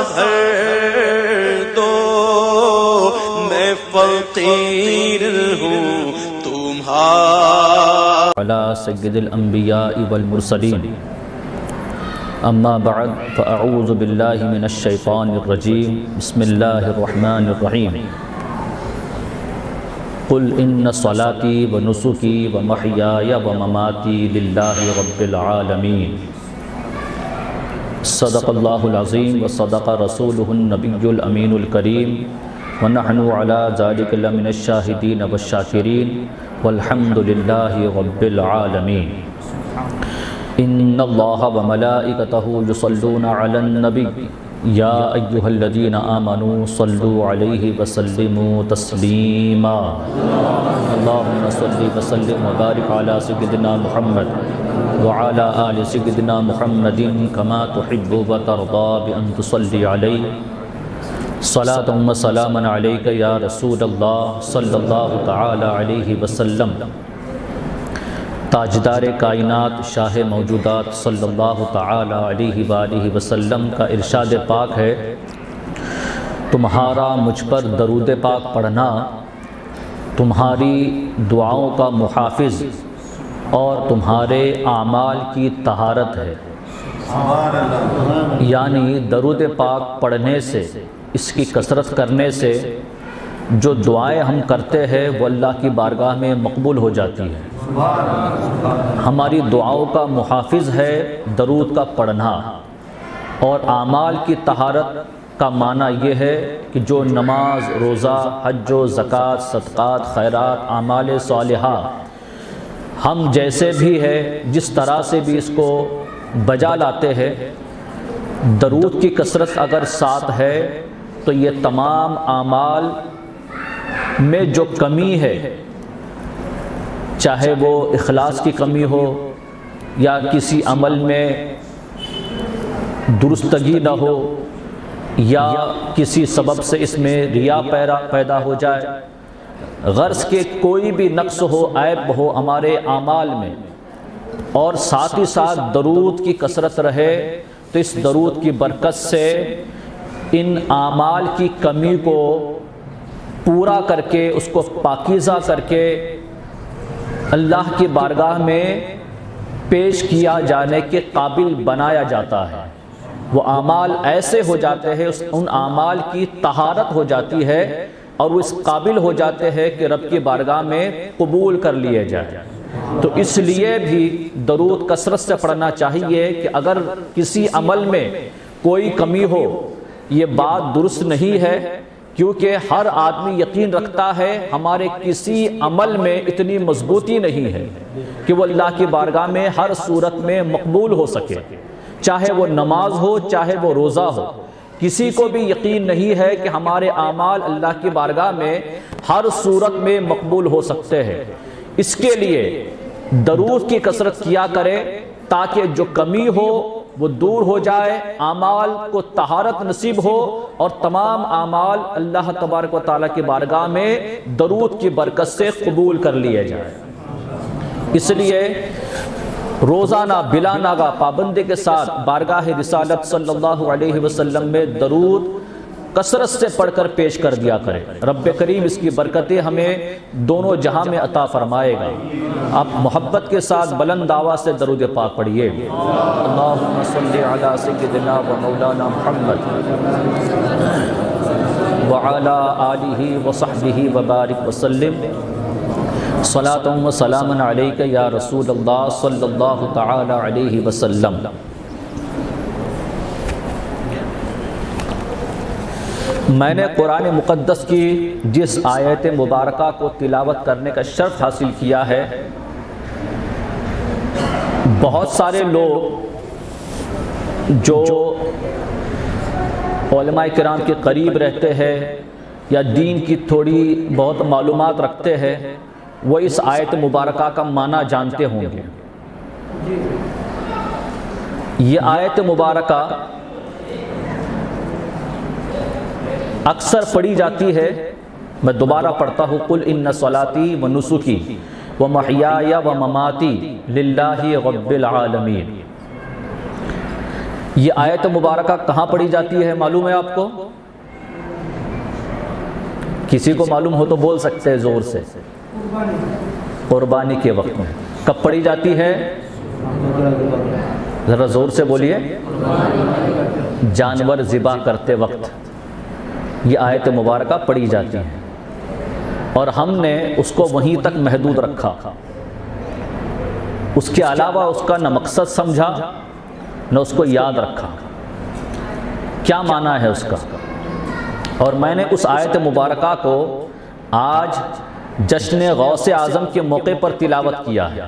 بھر دو، میں فقیر ہوں تمہارا. علی سید الانبیاء والمرسلین، اما بعد فاعوذ باللہ من الشیطان الرجیم، بسم اللہ الرحمن الرحیم. قل ان صلاتی ونسکی ومحیای ومماتی للہ رب العالمین. صدق اللہ العظیم وصدق رسولہ النبی الامین الکریم، ونحن علی ذلک لمن الشاہدین والشاکرین، والحمد للہ رب العالمین. ان اللہ وملائکتہ یصلون علی النبی یا ایہا الذین آمنوا صلوا علیہ وسلموا تسلیما. اللہم صل وسلم وبارک علی سیدنا محمد وعلی آل سیدنا محمد کما تحب وترضى بأن تصلی علیہ. صلاۃ و سلاما علیک یا رسول اللہ صلی اللہ تعالی علیہ وسلم. تاجدار کائنات شاہ موجودات صلی اللہ تعالی علیہ وآلہ وسلم کا ارشاد پاک ہے، تمہارا مجھ پر درود پاک پڑھنا تمہاری دعاؤں کا محافظ اور تمہارے اعمال کی طہارت ہے. یعنی درود پاک پڑھنے سے، اس کی کثرت کرنے سے جو دعائیں ہم کرتے ہیں وہ اللہ کی بارگاہ میں مقبول ہو جاتی ہیں. ہماری دعاؤں کا محافظ ہے درود کا پڑھنا. اور اعمال کی طہارت کا معنی یہ ہے کہ جو نماز، روزہ، حج و زکوٰۃ، صدقات، خیرات، اعمال صالحہ ہم جیسے بھی ہے، جس طرح سے بھی اس کو بجا لاتے ہیں، درود کی کثرت اگر ساتھ ہے تو یہ تمام اعمال میں جو کمی ہے، چاہے وہ اخلاص کی کمی ہو یا کسی عمل میں درستگی نہ ہو یا کسی سبب سے اس میں ریا پیدا ہو جائے، غرض کہ کوئی بھی نقص ہو، عیب ہو ہمارے اعمال میں، اور ساتھ ہی ساتھ درود کی کثرت رہے تو اس درود کی برکت سے ان اعمال کی کمی کو پورا کر کے، اس کو پاکیزہ کر کے اللہ کی بارگاہ میں پیش کیا جانے کے قابل بنایا جاتا ہے. وہ اعمال ایسے ہو جاتے ہیں، ان اعمال کی طہارت ہو جاتی ہے اور وہ اس قابل ہو جاتے ہیں کہ رب کی بارگاہ میں قبول کر لیے جائے. تو اس لیے بھی درود کثرت سے پڑھنا چاہیے کہ اگر کسی عمل میں کوئی کمی ہو، یہ بات درست نہیں ہے، کیونکہ ہر آدمی یقین رکھتا ہے ہمارے کسی عمل میں اتنی مضبوطی نہیں ہے کہ وہ اللہ کی بارگاہ میں ہر صورت میں مقبول ہو سکے، چاہے وہ نماز ہو، چاہے وہ روزہ ہو. کسی کو بھی یقین نہیں ہے کہ ہمارے اعمال اللہ کی بارگاہ میں ہر صورت میں مقبول ہو سکتے ہیں. اس کے لیے درود کی کثرت کیا کرے تاکہ جو کمی ہو وہ دور ہو جائے، اعمال کو طہارت نصیب ہو اور تمام اعمال اللہ تبارک و تعالیٰ کی بارگاہ میں درود کی برکت سے قبول کر لیے جائے. اس لیے روزانہ بلا ناغہ پابندی کے ساتھ بارگاہ رسالت صلی اللہ علیہ وسلم میں درود کثرت سے پڑھ کر پیش کر دیا کرے. رب کریم اس کی برکتیں ہمیں دونوں جہاں میں عطا فرمائے گا. آپ محبت کے ساتھ بلند آواز سے درود پاک پڑھیے. اللہم صلی علی سیدنا و مولانا محمد وعلی آلہ وصحبہ وبارک وسلم. صلاۃ و سلاما علیک یا رسول اللہ صلی اللہ تعالی علیہ وسلم. میں نے قرآن مقدس کی جس آیت مبارکہ کو تلاوت کرنے کا شرف حاصل کیا ہے، بہت سارے لوگ جو علماء کرام کے قریب رہتے ہیں یا دین کی تھوڑی بہت معلومات رکھتے ہیں، وہ اس آیت مبارکہ کا معنی جانتے ہوں گے. یہ آیت مبارکہ اکثر پڑھی جاتی ہے. میں دوبارہ پڑھتا ہوں، قل ان صلاتی و نسکی و محیای و مماتی للہ رب العالمین. یہ آیت مبارکہ کہاں پڑھی جاتی ہے معلوم ہے آپ کو؟ کسی کو معلوم ہو تو بول سکتے ہیں زور سے۔ قربانی کے وقت میں۔ کب پڑھی جاتی ہے؟ ذرا زور سے بولیے۔ جانور ذبح کرتے وقت یہ آیت مبارکہ پڑھی جاتی ہے، اور ہم نے اس کو وہیں تک محدود رکھا، اس کے علاوہ اس کا نہ مقصد سمجھا نہ اس کو یاد رکھا کیا معنی ہے اس کا۔ اور میں نے اس آیت مبارکہ کو آج جشن غوث اعظم کے موقع پر تلاوت کیا ہے۔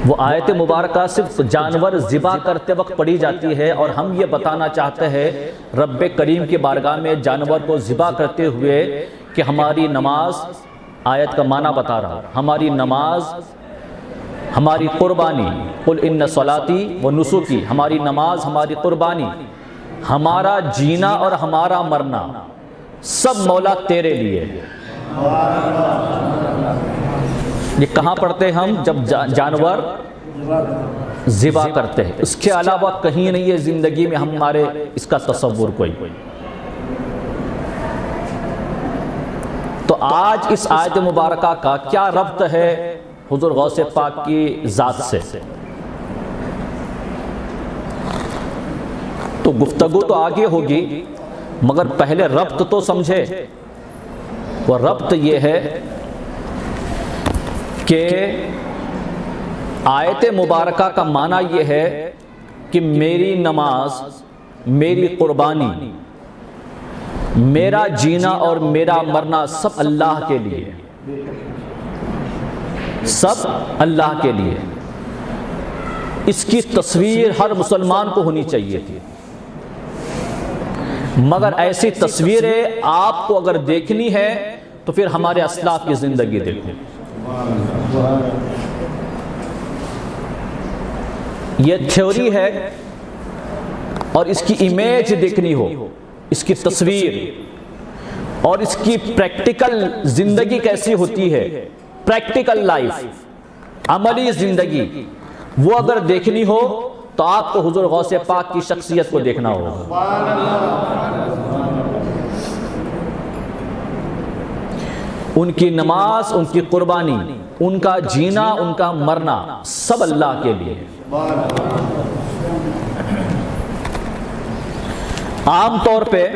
وہ آیت مبارکہ صرف جانور ذبح کرتے وقت پڑھی جاتی ہے، اور ہم یہ بتانا چاہتے ہیں رب کریم کی بارگاہ میں جانور کو ذبح کرتے ہوئے کہ ہماری نماز، آیت کا معنی بتا رہا، ہماری نماز، ہماری قربانی، قل ان صلاتی و نسکی، ہماری نماز، ہماری قربانی، ہمارا جینا اور ہمارا مرنا سب مولا تیرے لیے۔ یہ کہاں پڑھتے ہم؟ جب جانور ذبح کرتے ہیں، اس کے علاوہ کہیں نہیں ہے زندگی میں ہمارے اس کا تصور کوئی۔ تو آج اس آیت مبارکہ کا کیا ربط ہے حضور غوث پاک کی ذات سے؟ تو گفتگو تو آگے ہوگی، مگر پہلے ربط تو سمجھے۔ وہ ربط یہ ہے کہ آیت مبارکہ کا معنی یہ ہے کہ میری نماز، میری قربانی، میرا جینا اور میرا مرنا سب اللہ کے لیے، سب اللہ کے لیے۔ اس کی تصویر ہر مسلمان کو ہونی چاہیے تھی، مگر ایسی تصویریں آپ کو اگر دیکھنی ہے تو پھر ہمارے اسلاف کی زندگی دیکھیں۔ یہ تھیوری ہے، اور اس کی امیج دیکھنی ہو، اس کی تصویر، اور اس کی پریکٹیکل زندگی کیسی ہوتی ہے، پریکٹیکل لائف، عملی زندگی، وہ اگر دیکھنی ہو تو آپ کو حضور غوث پاک کی شخصیت کو دیکھنا ہوگا۔ ان کی نماز، ان کی قربانی، ان کا جینا، ان کا مرنا سب اللہ کے لیے۔ عام طور پہ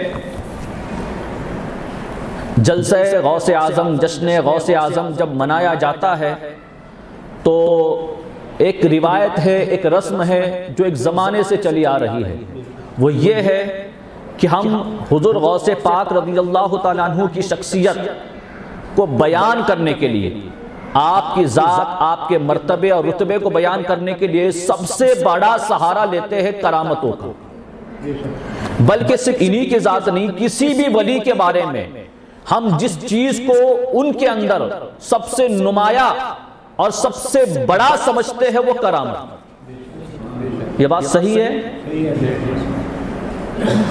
جلسہ غوث اعظم، جشن غوث اعظم جب منایا جاتا ہے تو ایک روایت ہے، ایک رسم ہے جو ایک زمانے سے چلی آ رہی ہے۔ وہ یہ ہے کہ ہم حضور غوث پاک رضی اللہ تعالیٰ عنہ کی شخصیت کو بیان کرنے کے لیے، آپ کی ذات، آپ کے مرتبے اور رتبے کو بیان کرنے کے لیے سب سے بڑا سہارا لیتے ہیں کرامتوں کا۔ بلکہ صرف انہی کی ذات نہیں، کسی بھی ولی کے بارے میں ہم جس چیز کو ان کے اندر سب سے نمایاں اور سب سے بڑا سمجھتے ہیں وہ کرامت۔ یہ بات صحیح ہے؟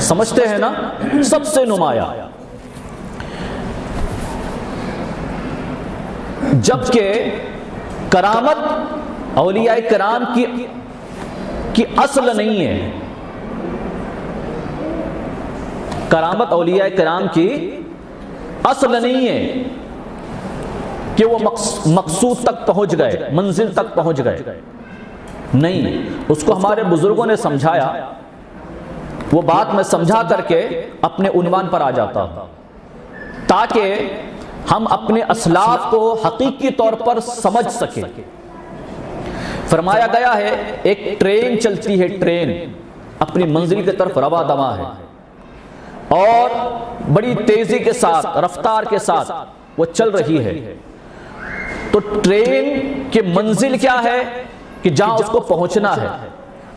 سمجھتے ہیں نا؟ سب سے نمایاں۔ جبکہ کرامت اولیاء کرام کی اصل نہیں ہے۔ کرامت اولیاء کرام کی اصل نہیں ہے کہ وہ مقصود تک پہنچ گئے، منزل تک پہنچ گئے، نہیں، اس کو ہمارے بزرگوں نے سمجھایا۔ وہ بات میں سمجھا کر کے اپنے عنوان پر آ جاتا ہوں تاکہ ہم اپنے اسلاف کو حقیقی طور پر سمجھ سکیں۔ فرمایا گیا ہے ایک ٹرین چلتی ہے، ٹرین اپنی منزل کی طرف رواں دواں ہے، اور بڑی تیزی کے ساتھ، رفتار کے ساتھ وہ چل رہی ہے۔ تو ٹرین کی منزل کیا ہے کہ جہاں اس کو پہنچنا ہے،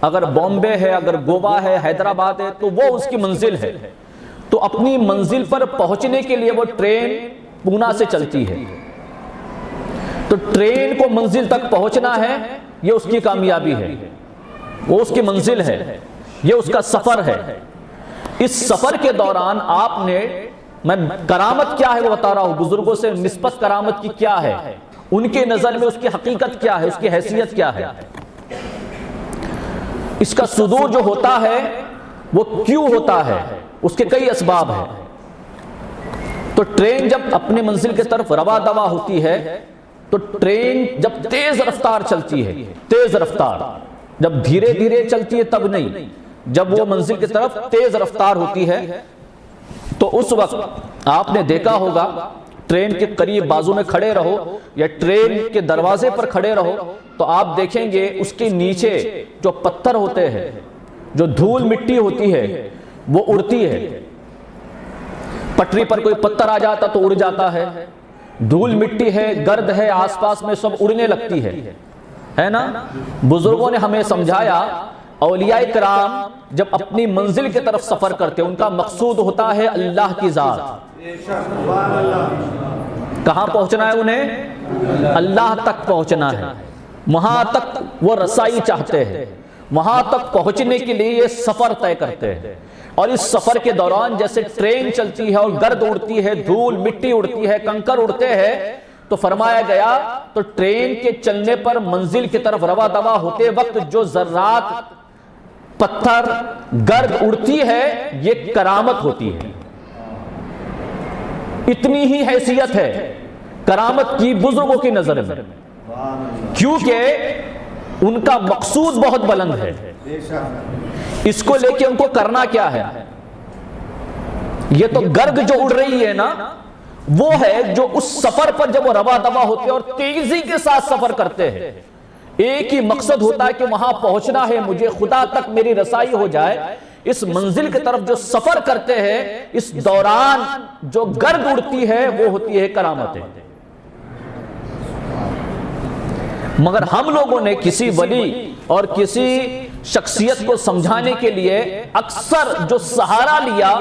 اگر بامبے ہے، اگر گوا ہے، حیدرآباد ہے، تو وہ اس کی منزل ہے۔ تو اپنی منزل پر پہنچنے کے لیے وہ ٹرین پونا سے چلتی ہے۔ تو ٹرین کو منزل تک پہنچنا ہے، یہ اس کی کامیابی ہے، وہ اس کی منزل ہے، یہ اس کا سفر ہے۔ اس سفر کے دوران آپ نے، میں کرامت کیا ہے وہ بتا رہا ہوں، بزرگوں سے نسبت کرامت کی کیا ہے، ان کے نظر میں اس کی حقیقت کیا ہے، اس کی حیثیت کیا ہے۔ اس کا صدور جو ہوتا ہے وہ کیوں ہوتا ہے؟ اس کے کئی اسباب ہیں۔ تو ٹرین جب اپنے منزل کی طرف رواں دواں ہوتی ہے تو ٹرین جب تیز رفتار چلتی ہے، تیز رفتار، جب دھیرے دھیرے چلتی ہے تب نہیں، جب وہ منزل کی طرف تیز رفتار ہوتی ہے تو اس وقت آپ نے دیکھا ہوگا ٹرین کے قریب بازو میں کھڑے رہو یا ٹرین کے دروازے پر کھڑے رہو تو آپ دیکھیں گے اس کے نیچے جو پتھر ہوتے ہیں، جو دھول مٹی ہوتی ہے وہ اڑتی ہے۔ پٹری پر کوئی پتھر آ جاتا تو اڑ جاتا ہے، دھول مٹی ہے، گرد ہے، آس پاس میں سب اڑنے لگتی ہے نا؟ بزرگوں نے ہمیں سمجھایا اولیاء کرام جب اپنی منزل کی طرف سفر کرتے ان کا مقصود ہوتا ہے اللہ کی ذات۔ کہاں پہنچنا ہے انہیں؟ اللہ تک پہنچنا ہے، وہاں تک وہ رسائی چاہتے ہیں، وہاں تک پہنچنے کے لیے یہ سفر طے کرتے ہیں۔ اور اس سفر کے دوران جیسے ٹرین چلتی ہے اور گرد اڑتی ہے، دھول مٹی اڑتی ہے، کنکر اڑتے ہیں، تو فرمایا گیا تو ٹرین کے چلنے پر منزل کی طرف رواں دواں ہوتے وقت جو ذرات پتھر گرد اڑتی ہے یہ کرامت ہوتی ہے۔ اتنی ہی حیثیت ہے کرامت کی بزرگوں کی نظر میں، کیونکہ ان کا مقصود بہت بلند ہے۔ اس کو لے کے ان کو کرنا کیا ہے؟ یہ تو گرد جو اڑ رہی ہے نا وہ ہے جو اس سفر پر جب وہ رواں دواں ہوتے ہیں اور تیزی کے ساتھ سفر کرتے ہیں، ایک ہی مقصد ہوتا ہے کہ وہاں پہنچنا ہے، مجھے خدا تک میری رسائی ہو جائے۔ اس منزل کی طرف جو سفر کرتے ہیں اس دوران جو گرد اڑتی ہے وہ ہوتی ہے کرامتیں۔ مگر ہم لوگوں نے کسی ولی اور کسی شخصیت کو سمجھانے کے لیے اکثر جو سہارا لیا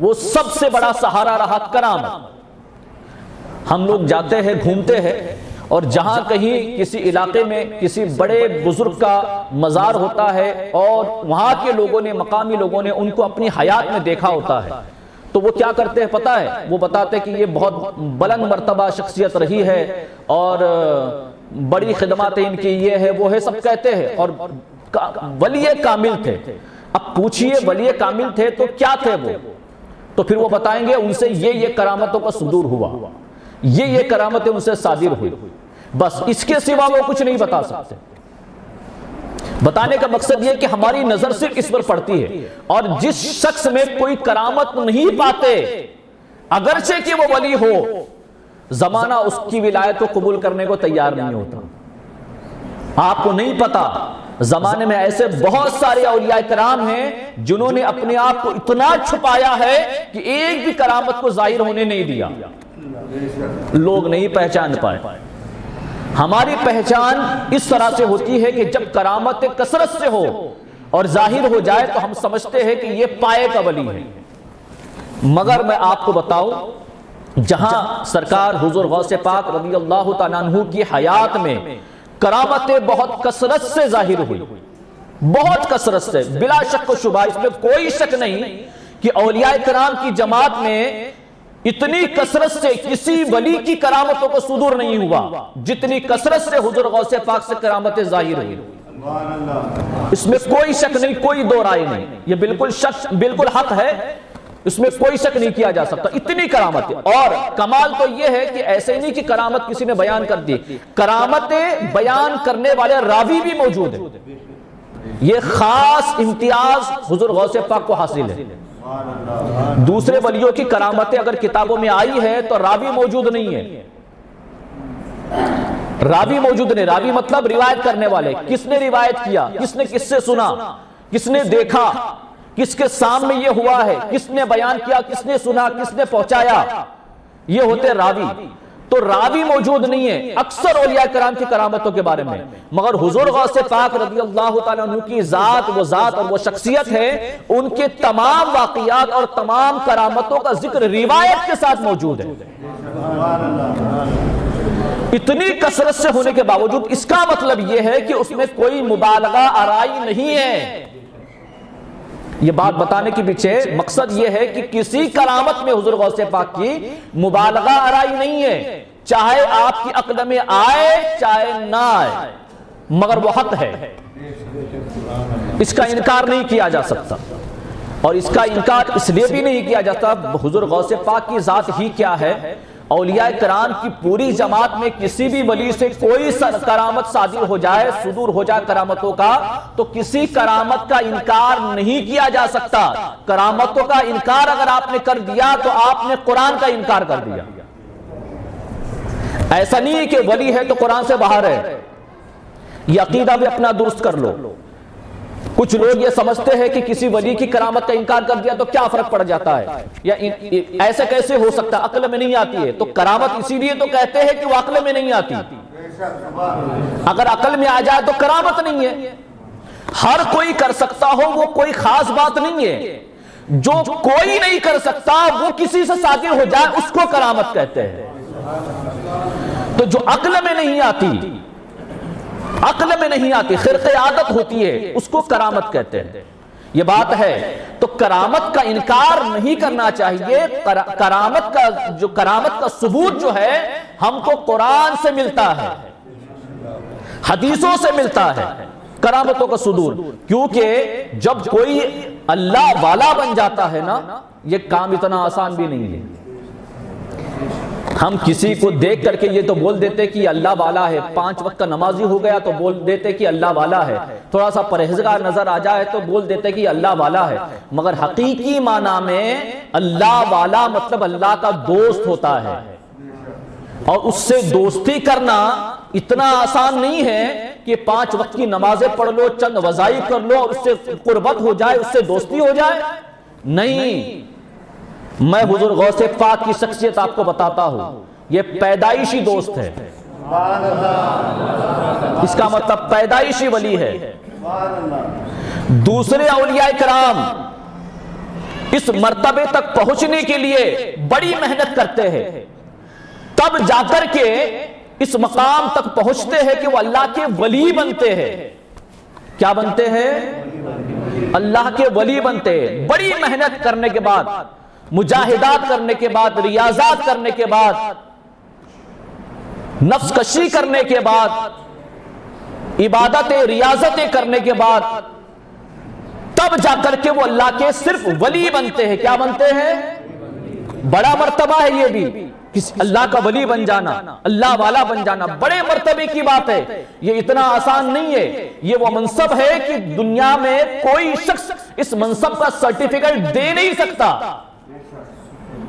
وہ سب سے بڑا سہارا رہا کرامت۔ ہم لوگ جاتے ہیں، گھومتے ہیں، اور جہاں کہیں کسی علاقے میں کسی بڑے بزرگ کا مزار ہوتا ہے اور وہاں کے لوگوں نے، مقامی لوگوں نے ان کو اپنی حیات میں دیکھا ہوتا ہے تو وہ کیا کرتے ہیں پتہ ہے؟ وہ بتاتے ہیں کہ یہ بہت بلند مرتبہ شخصیت رہی ہے اور بڑی خدمات ان کی یہ ہے وہ ہے، سب کہتے ہیں، اور ولی کامل تھے۔ اب پوچھئے ولی کامل تھے تو کیا تھے وہ؟ تو پھر وہ بتائیں گے ان سے یہ کرامتوں کا صدور ہوا، یہ کرامتیں ان سے صادر ہوئی، بس اس کے سوا وہ کچھ نہیں بتا سکتے۔ بتانے کا مقصد یہ کہ ہماری نظر صرف اس پر پڑتی ہے، اور جس شخص میں کوئی کرامت نہیں پاتے اگرچہ کہ وہ ولی ہو، زمانہ اس کی ولایت کو قبول کرنے کو تیار نہیں ہوتا۔ آپ کو نہیں پتا زمانے میں ایسے بہت سارے اولیاء کرام ہیں جنہوں نے اپنے آپ کو اتنا چھپایا ہے کہ ایک بھی کرامت کو ظاہر ہونے نہیں دیا، لوگ نہیں پہچان پائے۔ ہماری پہچان اس طرح سے ہوتی ہے کہ جب کرامت کثرت سے ہو اور ظاہر ہو جائے تو ہم سمجھتے ہیں کہ یہ پائے کا ولی ہے۔ مگر میں آپ کو بتاؤں جہاں سرکار حضور غوث پاک رضی اللہ تعالیٰ عنہ کی حیات میں کرامتیں بہت کثرت سے ظاہر ہوئی، بہت کثرت سے، بلا شک و شبہ، اس میں کوئی شک نہیں کہ اولیاء کرام کی جماعت میں اتنی کثرت سے کسی ولی کی کرامتوں کو صدور نہیں ہوا جتنی کثرت سے حضور غوث پاک سے کرامتیں ظاہر ہوئی۔ اس میں کوئی شک نہیں، کوئی دو رائے نہیں، یہ بالکل حق ہے، اس میں کوئی شک نہیں کیا جا سکتا، اتنی کرامتیں۔ اور کمال تو یہ ہے کہ ایسے نہیں کہ کرامت کسی نے بیان کر دی، کرامتیں بیان کرنے والے راوی بھی موجود ہیں۔ یہ خاص امتیاز حضور غوث پاک کو حاصل ہے۔ دوسرے ولیوں کی کرامتیں اگر کتابوں میں آئی ہے تو راوی موجود نہیں ہے، راوی موجود نہیں، راوی مطلب روایت کرنے والے، کس نے روایت کیا، کس نے کس سے سنا، کس نے دیکھا، کس کے سامنے یہ ہوا ہے، کس نے بیان کیا، کس نے سنا، کس نے پہنچایا، یہ ہوتے راوی۔ تو راوی موجود نہیں ہے اکثر اولیاء کرام کی کرامتوں کے بارے میں، مگر حضور غوث پاک رضی اللہ تعالیٰ عنہ کی ذات اور وہ شخصیت ہے، ان کے تمام واقعات اور تمام کرامتوں کا ذکر روایت کے ساتھ موجود ہے۔ اتنی کثرت سے ہونے کے باوجود اس کا مطلب یہ ہے کہ اس میں کوئی مبالغہ آرائی نہیں ہے۔ یہ بات بتانے کے پیچھے مقصد یہ ہے کہ کسی کرامت میں حضور غوث پاک کی مبالغہ آرائی نہیں ہے، چاہے آپ کی عقل میں آئے چاہے نہ آئے، مگر وہ حق ہے۔ اس کا انکار نہیں کیا جا سکتا، اور اس کا انکار اس لیے بھی نہیں کیا جاتا، حضور غوث پاک کی ذات ہی کیا ہے، اولیاء کرام کی پوری جماعت میں کسی بھی ولی سے کوئی کرامت صادر ہو جائے، صدور ہو جائے کرامتوں کا، تو کسی کرامت کا انکار نہیں کیا جا سکتا۔ کرامتوں کا انکار اگر آپ نے کر دیا تو آپ نے قرآن کا انکار کر دیا۔ ایسا نہیں ہے کہ ولی ہے تو قرآن سے باہر ہے، یہ عقیدہ بھی اپنا درست کر لو۔ کچھ لوگ یہ سمجھتے ہیں کہ کسی ولی کی کرامت کا انکار کر دیا تو کیا فرق پڑ جاتا ہے، یا ایسے کیسے ہو سکتا ہے، عقل میں نہیں آتی ہے۔ تو کرامت اسی لیے تو کہتے ہیں کہ وہ عقل میں نہیں آتی، اگر عقل میں آ جائے تو کرامت نہیں ہے۔ ہر کوئی کر سکتا ہو وہ کوئی خاص بات نہیں ہے، جو کوئی نہیں کر سکتا وہ کسی سے صادر ہو جائے اس کو کرامت کہتے ہیں۔ تو جو عقل میں نہیں آتی، عقل میں نہیں آتی، خرق عادت ہوتی ہے، اس کو کرامت کہتے ہیں۔ یہ بات ہے، تو کرامت کا انکار نہیں کرنا چاہیے۔ کرامت کا ثبوت جو ہے ہم کو قرآن سے ملتا ہے، حدیثوں سے ملتا ہے، کرامتوں کا صدور۔ کیونکہ جب کوئی اللہ والا بن جاتا ہے نا، یہ کام اتنا آسان بھی نہیں ہے۔ ہم کسی کو دیکھ کر کے یہ تو بول دیتے کہ اللہ والا ہے، 5 وقت کا نمازی ہو گیا تو بول دیتے کہ اللہ والا ہے، تھوڑا سا پرہیزگار نظر آ جائے تو بول دیتے کہ اللہ والا ہے، مگر حقیقی معنی میں اللہ والا مطلب اللہ کا دوست ہوتا ہے، اور اس سے دوستی کرنا اتنا آسان نہیں ہے کہ 5 وقت کی نمازیں پڑھ لو، چند وظائف کر لو اور اس سے قربت ہو جائے، اس سے دوستی ہو جائے، نہیں۔ میں حضور غوث پاک کی شخصیت آپ کو بتاتا ہوں، یہ پیدائشی دوست ہے، اس کا مطلب پیدائشی ولی ہے۔ دوسرے اولیاء کرام اس مرتبے تک پہنچنے کے لیے بڑی محنت کرتے ہیں، تب جا کر کے اس مقام تک پہنچتے ہیں کہ وہ اللہ کے ولی بنتے ہیں۔ کیا بنتے ہیں؟ اللہ کے ولی بنتے ہیں۔ بڑی محنت کرنے کے بعد، مجاہدات کرنے کے بعد، ریاضات کرنے کے بعد، نفس کشی کرنے کے بعد، عبادتیں ریاضتیں کرنے کے بعد، تب جا کر کے وہ اللہ کے صرف ولی بنتے ہیں۔ کیا بنتے ہیں؟ بڑا مرتبہ ہے یہ بھی، اللہ کا ولی بن جانا، اللہ والا بن جانا بڑے مرتبے کی بات ہے۔ یہ اتنا آسان نہیں ہے، یہ وہ منصب ہے کہ دنیا میں کوئی شخص اس منصب کا سرٹیفکیٹ دے نہیں سکتا،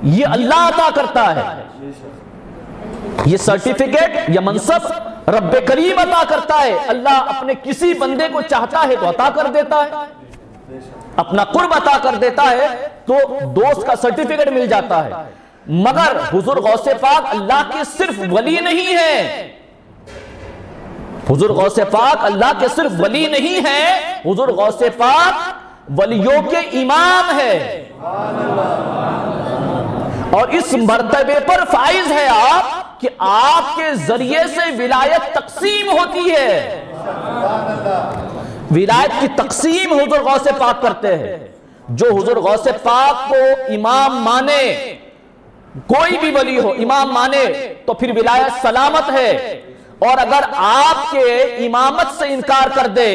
یہ اللہ عطا کرتا ہے۔ یہ سرٹیفکیٹ، یہ منصب رب کریم عطا کرتا ہے۔ اللہ اپنے کسی بندے کو چاہتا ہے تو عطا کر دیتا ہے، اپنا قرب عطا کر دیتا ہے تو دوست کا سرٹیفکیٹ مل جاتا ہے۔ مگر حضور غوث پاک اللہ کے صرف ولی نہیں ہے، حضور غوث پاک اللہ کے صرف ولی نہیں ہے، حضور غوث پاک ولیوں کے امام ہے، اور اس مرتبے پر فائز ہے آپ کہ آپ کے ذریعے سے ولایت تقسیم ہوتی ہے۔ ولایت کی تقسیم حضور غوث پاک کرتے ہیں۔ جو حضور غوث پاک کو امام مانے، کوئی بھی ولی ہو امام مانے تو پھر ولایت سلامت ہے، اور اگر آپ کے امامت سے انکار کر دے،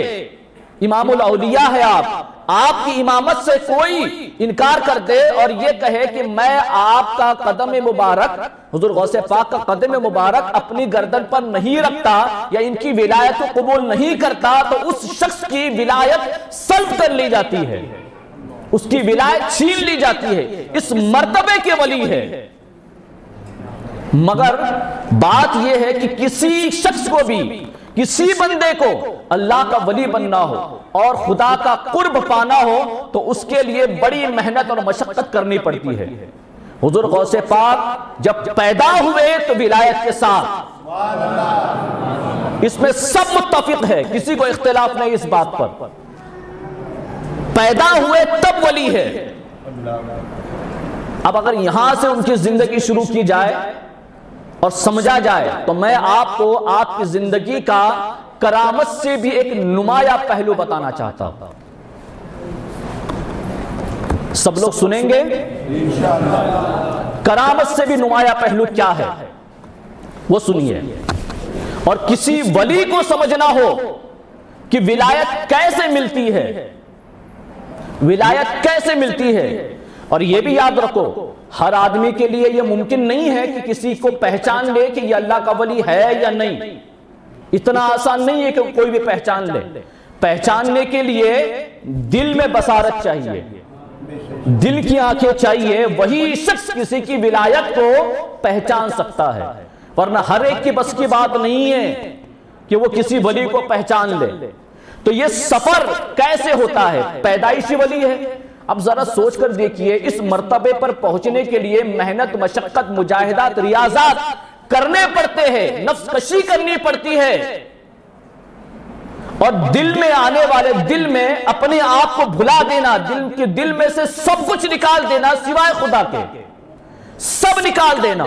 امام الاولیاء ہے آپ کی امامت سے کوئی انکار کر دے اور یہ کہے کہ میں آپ کا قدم مبارک، حضور غوث پاک کا قدم مبارک اپنی گردن پر نہیں رکھتا یا ان کی ولایت کو قبول نہیں کرتا، تو اس شخص کی ولایت سلب کر لی جاتی ہے، اس کی ولایت چھین لی جاتی ہے، اس مرتبے کے ولی ہے۔ مگر بات یہ ہے کہ کسی شخص کو بھی، کسی بندے کو اللہ کا ولی بننا ہو اور خدا کا قرب پانا ہو تو اس کے لیے بڑی محنت اور مشقت کرنی پڑتی ہے۔ حضور غوث پاک جب پیدا ہوئے تو ولایت کے ساتھ، اس میں سب متفق ہے، کسی کو اختلاف نہیں اس بات پر، پیدا ہوئے تب ولی ہے۔ اب اگر یہاں سے ان کی زندگی شروع کی جائے اور سمجھا جائے تو میں آپ کو آپ کی زندگی کا کرامت سے بھی ایک نمایاں پہلو بتانا چاہتا ہوں۔ سب لوگ سنیں گے؟ کرامت سے بھی نمایاں پہلو کیا ہے وہ سنیے، اور کسی ولی کو سمجھنا ہو کہ ولایت کیسے ملتی ہے، ولایت کیسے ملتی ہے۔ اور یہ بھی یاد رکھو، ہر آدمی کے لیے یہ ممکن نہیں ہے کہ کسی کو پہچان لے کہ یہ اللہ کا ولی ہے یا نہیں، اتنا آسان نہیں ہے کہ کوئی بھی پہچان لے۔ پہچاننے کے لیے دل میں بصارت چاہیے، دل کی آنکھیں چاہیے، وہی شخص کسی کی ولایت کو پہچان سکتا ہے، ورنہ ہر ایک کی بس کی بات نہیں ہے کہ وہ کسی ولی کو پہچان لے۔ تو یہ سفر کیسے ہوتا ہے؟ پیدائشی ولی ہے۔ اب ذرا سوچ کر دیکھیے، اس مرتبے پر پہنچنے کے لیے محنت، مشقت، مجاہدات، ریاضات کرنے پڑتے ہیں، نفس کشی کرنی پڑتی ہے، اور دل میں آنے والے، دل میں اپنے آپ کو بھلا دینا، دل میں سے سب کچھ نکال دینا سوائے خدا کے، سب نکال دینا،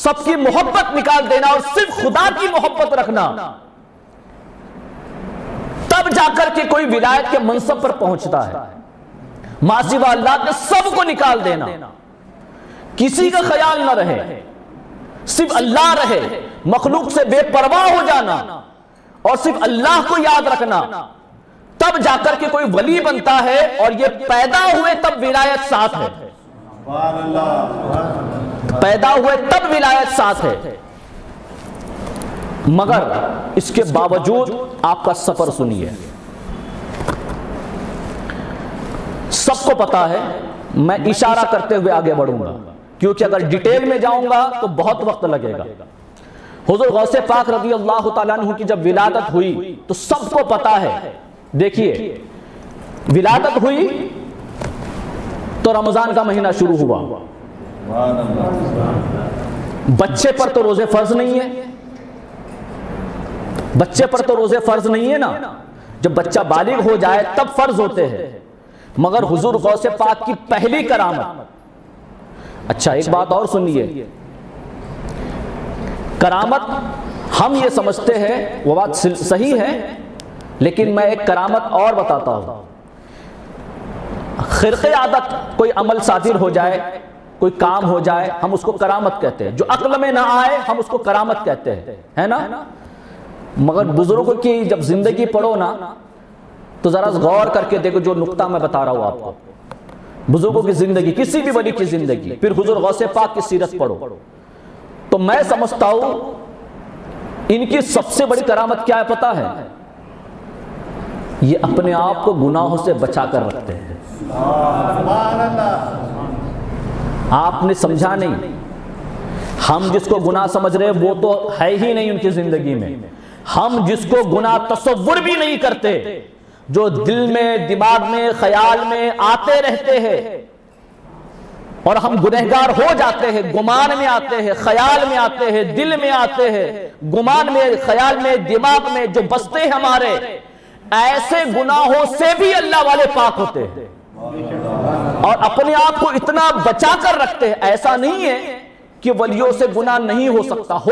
سب کی محبت نکال دینا اور صرف خدا کی محبت رکھنا، تب جا کر کے کوئی ولایت کے منصب پر پہنچتا ہے۔ ما سوا اللہ کے سب کو نکال دینا، کسی کا خیال نہ رہے، صرف اللہ رہے، مخلوق سے بے پرواہ ہو جانا اور صرف اللہ کو یاد رکھنا، تب جا کر کے کوئی ولی بنتا ہے، اور یہ پیدا ہوئے تب ولایت ساتھ ہے، پیدا ہوئے تب ولایت ساتھ ہے۔ مگر اس کے باوجود آپ کا سفر سنیے، سب کو پتا ہے، میں اشارہ کرتے ہوئے آگے بڑھوں گا کیونکہ اگر ڈیٹیل میں جاؤں گا تو بہت وقت لگے گا۔ حضور غوث پاک رضی اللہ تعالیٰ عنہ کی جب ولادت ہوئی تو سب کو پتا ہے، دیکھیے ولادت ہوئی تو رمضان کا مہینہ شروع ہوا، بچے پر تو روزے فرض نہیں ہے، بچے پر تو روزے فرض نہیں ہے نا، جب بچہ بالغ ہو جائے تب فرض ہوتے ہیں، مگر حضور غوث پاک کی پہلی کرامت۔ اچھا ایک بات اور سنیے، کرامت ہم یہ سمجھتے ہیں، وہ بات صحیح ہے، لیکن میں ایک کرامت اور بتاتا ہوں۔ خرق عادت، کوئی عمل صادر ہو جائے، کوئی کام ہو جائے، ہم اس کو کرامت کہتے ہیں، جو عقل میں نہ آئے ہم اس کو کرامت کہتے ہیں، ہے نا؟ مگر بزرگوں کی جب زندگی پڑھو نا تو ذرا غور کر کے دیکھو، جو نقطہ میں بتا رہا ہوں آپ کو، بزرگوں کی زندگی، کسی بھی ولی کی زندگی، پھر حضور غوث پاک کی سیرت پڑھو، تو میں سمجھتا ہوں ان کی سب سے بڑی کرامت کیا ہے پتہ ہے؟ یہ اپنے آپ کو گناہوں سے بچا کر رکھتے ہیں۔ آپ نے سمجھا نہیں، ہم جس کو گناہ سمجھ رہے وہ تو ہے ہی نہیں ان کی زندگی میں، ہم جس کو گناہ تصور بھی نہیں کرتے، جو دل میں، دماغ میں، خیال میں آتے رہتے ہیں اور ہم گنہگار ہو جاتے ہیں، گمان میں آتے ہیں، خیال میں آتے ہیں، دل میں آتے ہیں، گمان میں، خیال میں، دماغ میں جو بستے ہیں ہمارے، ایسے گناہوں سے بھی اللہ والے پاک ہوتے ہیں اور اپنے آپ کو اتنا بچا کر رکھتے ہیں۔ ایسا نہیں ہے کہ ولیوں سے گناہ نہیں ہو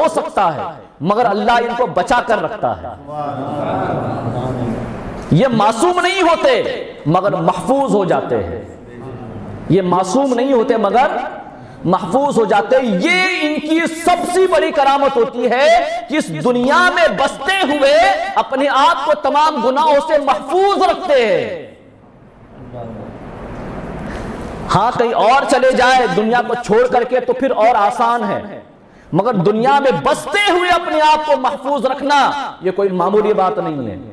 سکتا ہے، مگر اللہ ان کو بچا کر رکھتا ہے۔ یہ معصوم نہیں ہوتے مگر محفوظ ہو جاتے ہیں، یہ معصوم نہیں ہوتے مگر محفوظ ہو جاتے ہیں۔ یہ ان کی سب سے بڑی کرامت ہوتی ہے کہ اس دنیا میں بستے ہوئے اپنے آپ کو تمام گناہوں سے محفوظ رکھتے ہیں۔ ہاں کہیں اور چلے جائے دنیا کو چھوڑ کر کے تو پھر اور آسان ہے، مگر دنیا میں بستے ہوئے اپنے آپ کو محفوظ رکھنا یہ کوئی معمولی بات نہیں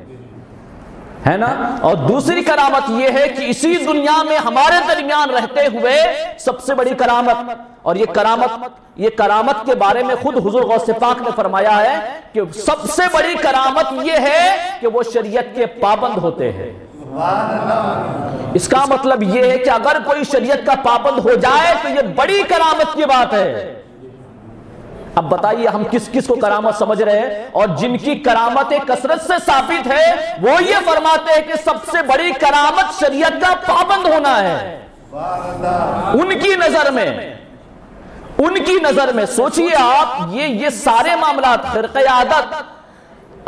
ہے نا؟ اور دوسری کرامت یہ ہے کہ اسی دنیا میں ہمارے درمیان رہتے ہوئے سب سے بڑی کرامت، اور یہ کرامت کے بارے میں خود حضور غوث پاک نے فرمایا ہے کہ سب سے بڑی کرامت یہ ہے کہ وہ شریعت کے پابند ہوتے ہیں۔ اس کا مطلب یہ ہے کہ اگر کوئی شریعت کا پابند ہو جائے تو یہ بڑی کرامت کی بات ہے۔ اب بتائیے ہم کس کس کو کرامت سمجھ رہے ہیں؟ اور جن کی کرامتیں کثرت سے ثابت ہے وہ یہ فرماتے ہیں کہ سب سے بڑی کرامت شریعت کا پابند ہونا ہے۔ ان کی نظر میں سوچئے آپ، یہ سارے معاملات، خرق عادت،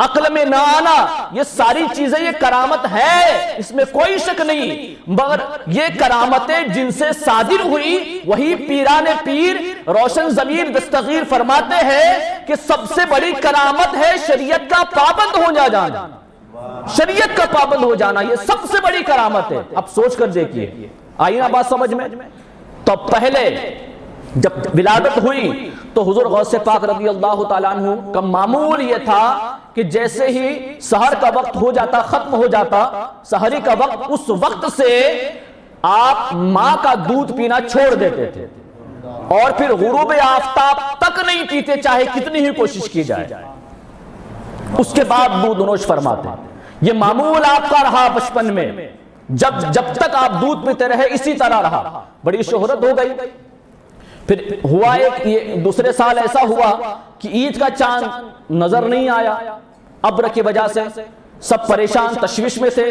عقل میں نہ آنا، یہ ساری چیزیں یہ کرامت ہے، اس میں کوئی شک نہیں، مگر یہ کرامتیں جن سے صادر ہوئی وہی پیران پیر روشن ضمیر دستگیر فرماتے ہیں کہ سب سے بڑی کرامت ہے شریعت کا پابند ہو جانا۔ شریعت کا پابند ہو جانا یہ سب سے بڑی کرامت ہے. اب سوچ کر دیکھیے, آئی نا بات سمجھ میں؟ تو پہلے جب ولادت ہوئی تو حضور غوث پاک رضی اللہ تعالیٰ عنہ کا معمول یہ تھا کہ جیسے ہی سحر کا وقت ہو جاتا, ختم ہو جاتا سحری کا وقت, اس وقت سے آپ ماں کا دودھ پینا چھوڑ دیتے تھے اور پھر غروب آفتاب تک نہیں پیتے چاہے کتنی ہی کوشش کی جائے. اس کے بعد دودھ نوش فرماتے. یہ معمول آپ کا رہا بچپن میں, جب تک آپ دودھ پیتے رہے اسی طرح رہا. بڑی شہرت ہو گئی. پھر ہوا ایک دوسرے سال ایسا ہوا کہ عید کا چاند نظر نہیں آیا, ابر کی وجہ سے سب پریشان تشویش میں تھے.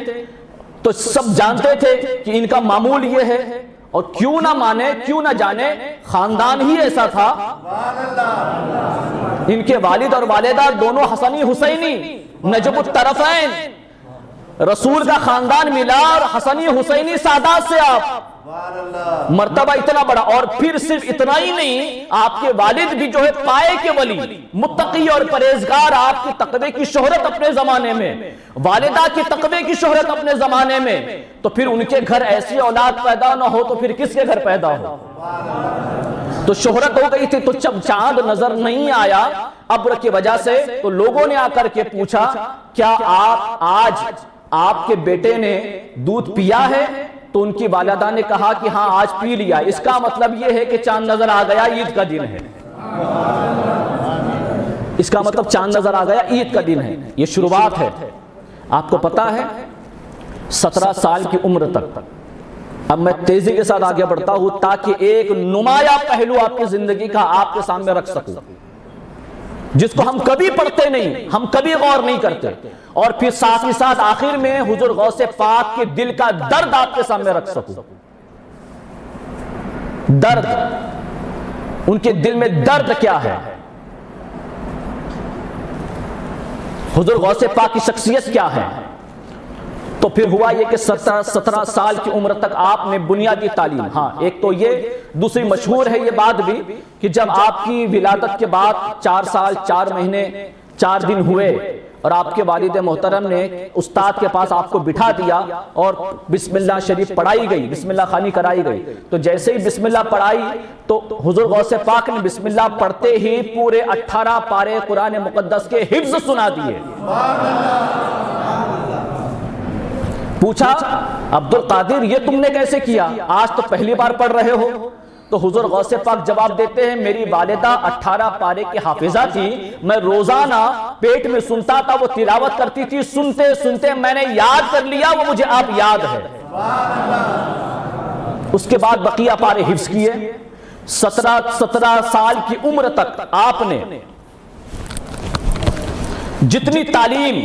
تو سب جانتے تھے کہ ان کا معمول یہ ہے, اور کیوں نہ مانے کیوں نہ جانے خاندان ہی ایسا تھا. ان کے والد اور والدہ دونوں حسنی حسینی نجب الطرفین, رسول کا خاندان ملا اور حسنی حسینی سادات سے آپ مرتبہ اتنا بڑا. اور پھر صرف اتنا ہی نہیں, آپ کے والد بھی جو ہے پائے کے ولی, متقی اور پرہیزگار, آپ کی تقوی کی شہرت اپنے زمانے میں, والدہ کی تقوی کی شہرت اپنے زمانے میں. تو پھر ان کے گھر ایسی اولاد پیدا نہ ہو تو پھر کس کے گھر پیدا ہو؟ تو شہرت ہو گئی تھی. تو جب چاند نظر نہیں آیا ابر کی وجہ سے, تو لوگوں نے آ کر کے پوچھا کیا آج آپ کے بیٹے نے دودھ پیا ہے؟ تو ان کی والدہ نے کہا کہ ہاں آج پی لیا. اس کا مطلب یہ ہے کہ چاند نظر آ گیا, عید کا دن ہے. اس کا مطلب چاند نظر آ گیا, عید کا دن ہے. یہ شروعات ہے. آپ کو پتا ہے 17 سال کی عمر تک, اب میں تیزی کے ساتھ آگے بڑھتا ہوں تاکہ ایک نمایاں پہلو آپ کی زندگی کا آپ کے سامنے رکھ سکوں, جس کو ہم کبھی پڑھتے نہیں, ہم کبھی غور نہیں کرتے. اور پھر ساتھ ہی ساتھ آخر میں حضور غوث پاک کے دل کا درد آپ کے سامنے رکھ سکوں. درد, ان کے دل میں درد کیا ہے, حضور غوث پاک کی شخصیت کیا ہے. تو پھر ہوا یہ کہ 17 سال کی عمر تک آپ نے بنیادی تعلیم, ہاں ایک تو یہ, دوسری مشہور ہے یہ بات بھی کہ جب آپ کی ولادت کے بعد 4 سال 4 مہینے 4 دن ہوئے اور آپ کے والد محترم نے استاد کے پاس آپ کو بٹھا دیا اور بسم اللہ شریف پڑھائی گئی, بسم اللہ خوانی کرائی گئی. تو جیسے ہی بسم اللہ پڑھائی تو حضور غوث پاک نے بسم اللہ پڑھتے ہی پورے 18 پارے قرآن مقدس کے حفظ سنا دیے. پوچھا عبد القادر یہ تم نے کیسے کیا, آج تو پہلی بار پڑھ رہے ہو؟ تو حضور غوث پاک جواب دیتے ہیں میری والدہ 18 پارے کی حافظہ تھی, میں روزانہ پیٹ میں سنتا تھا, وہ تلاوت کرتی تھی, سنتے سنتے میں نے یاد کر لیا, وہ مجھے آپ یاد ہے. اس کے بعد بقیہ پارے حفظ کیے. 17 سال کی عمر تک آپ نے جتنی تعلیم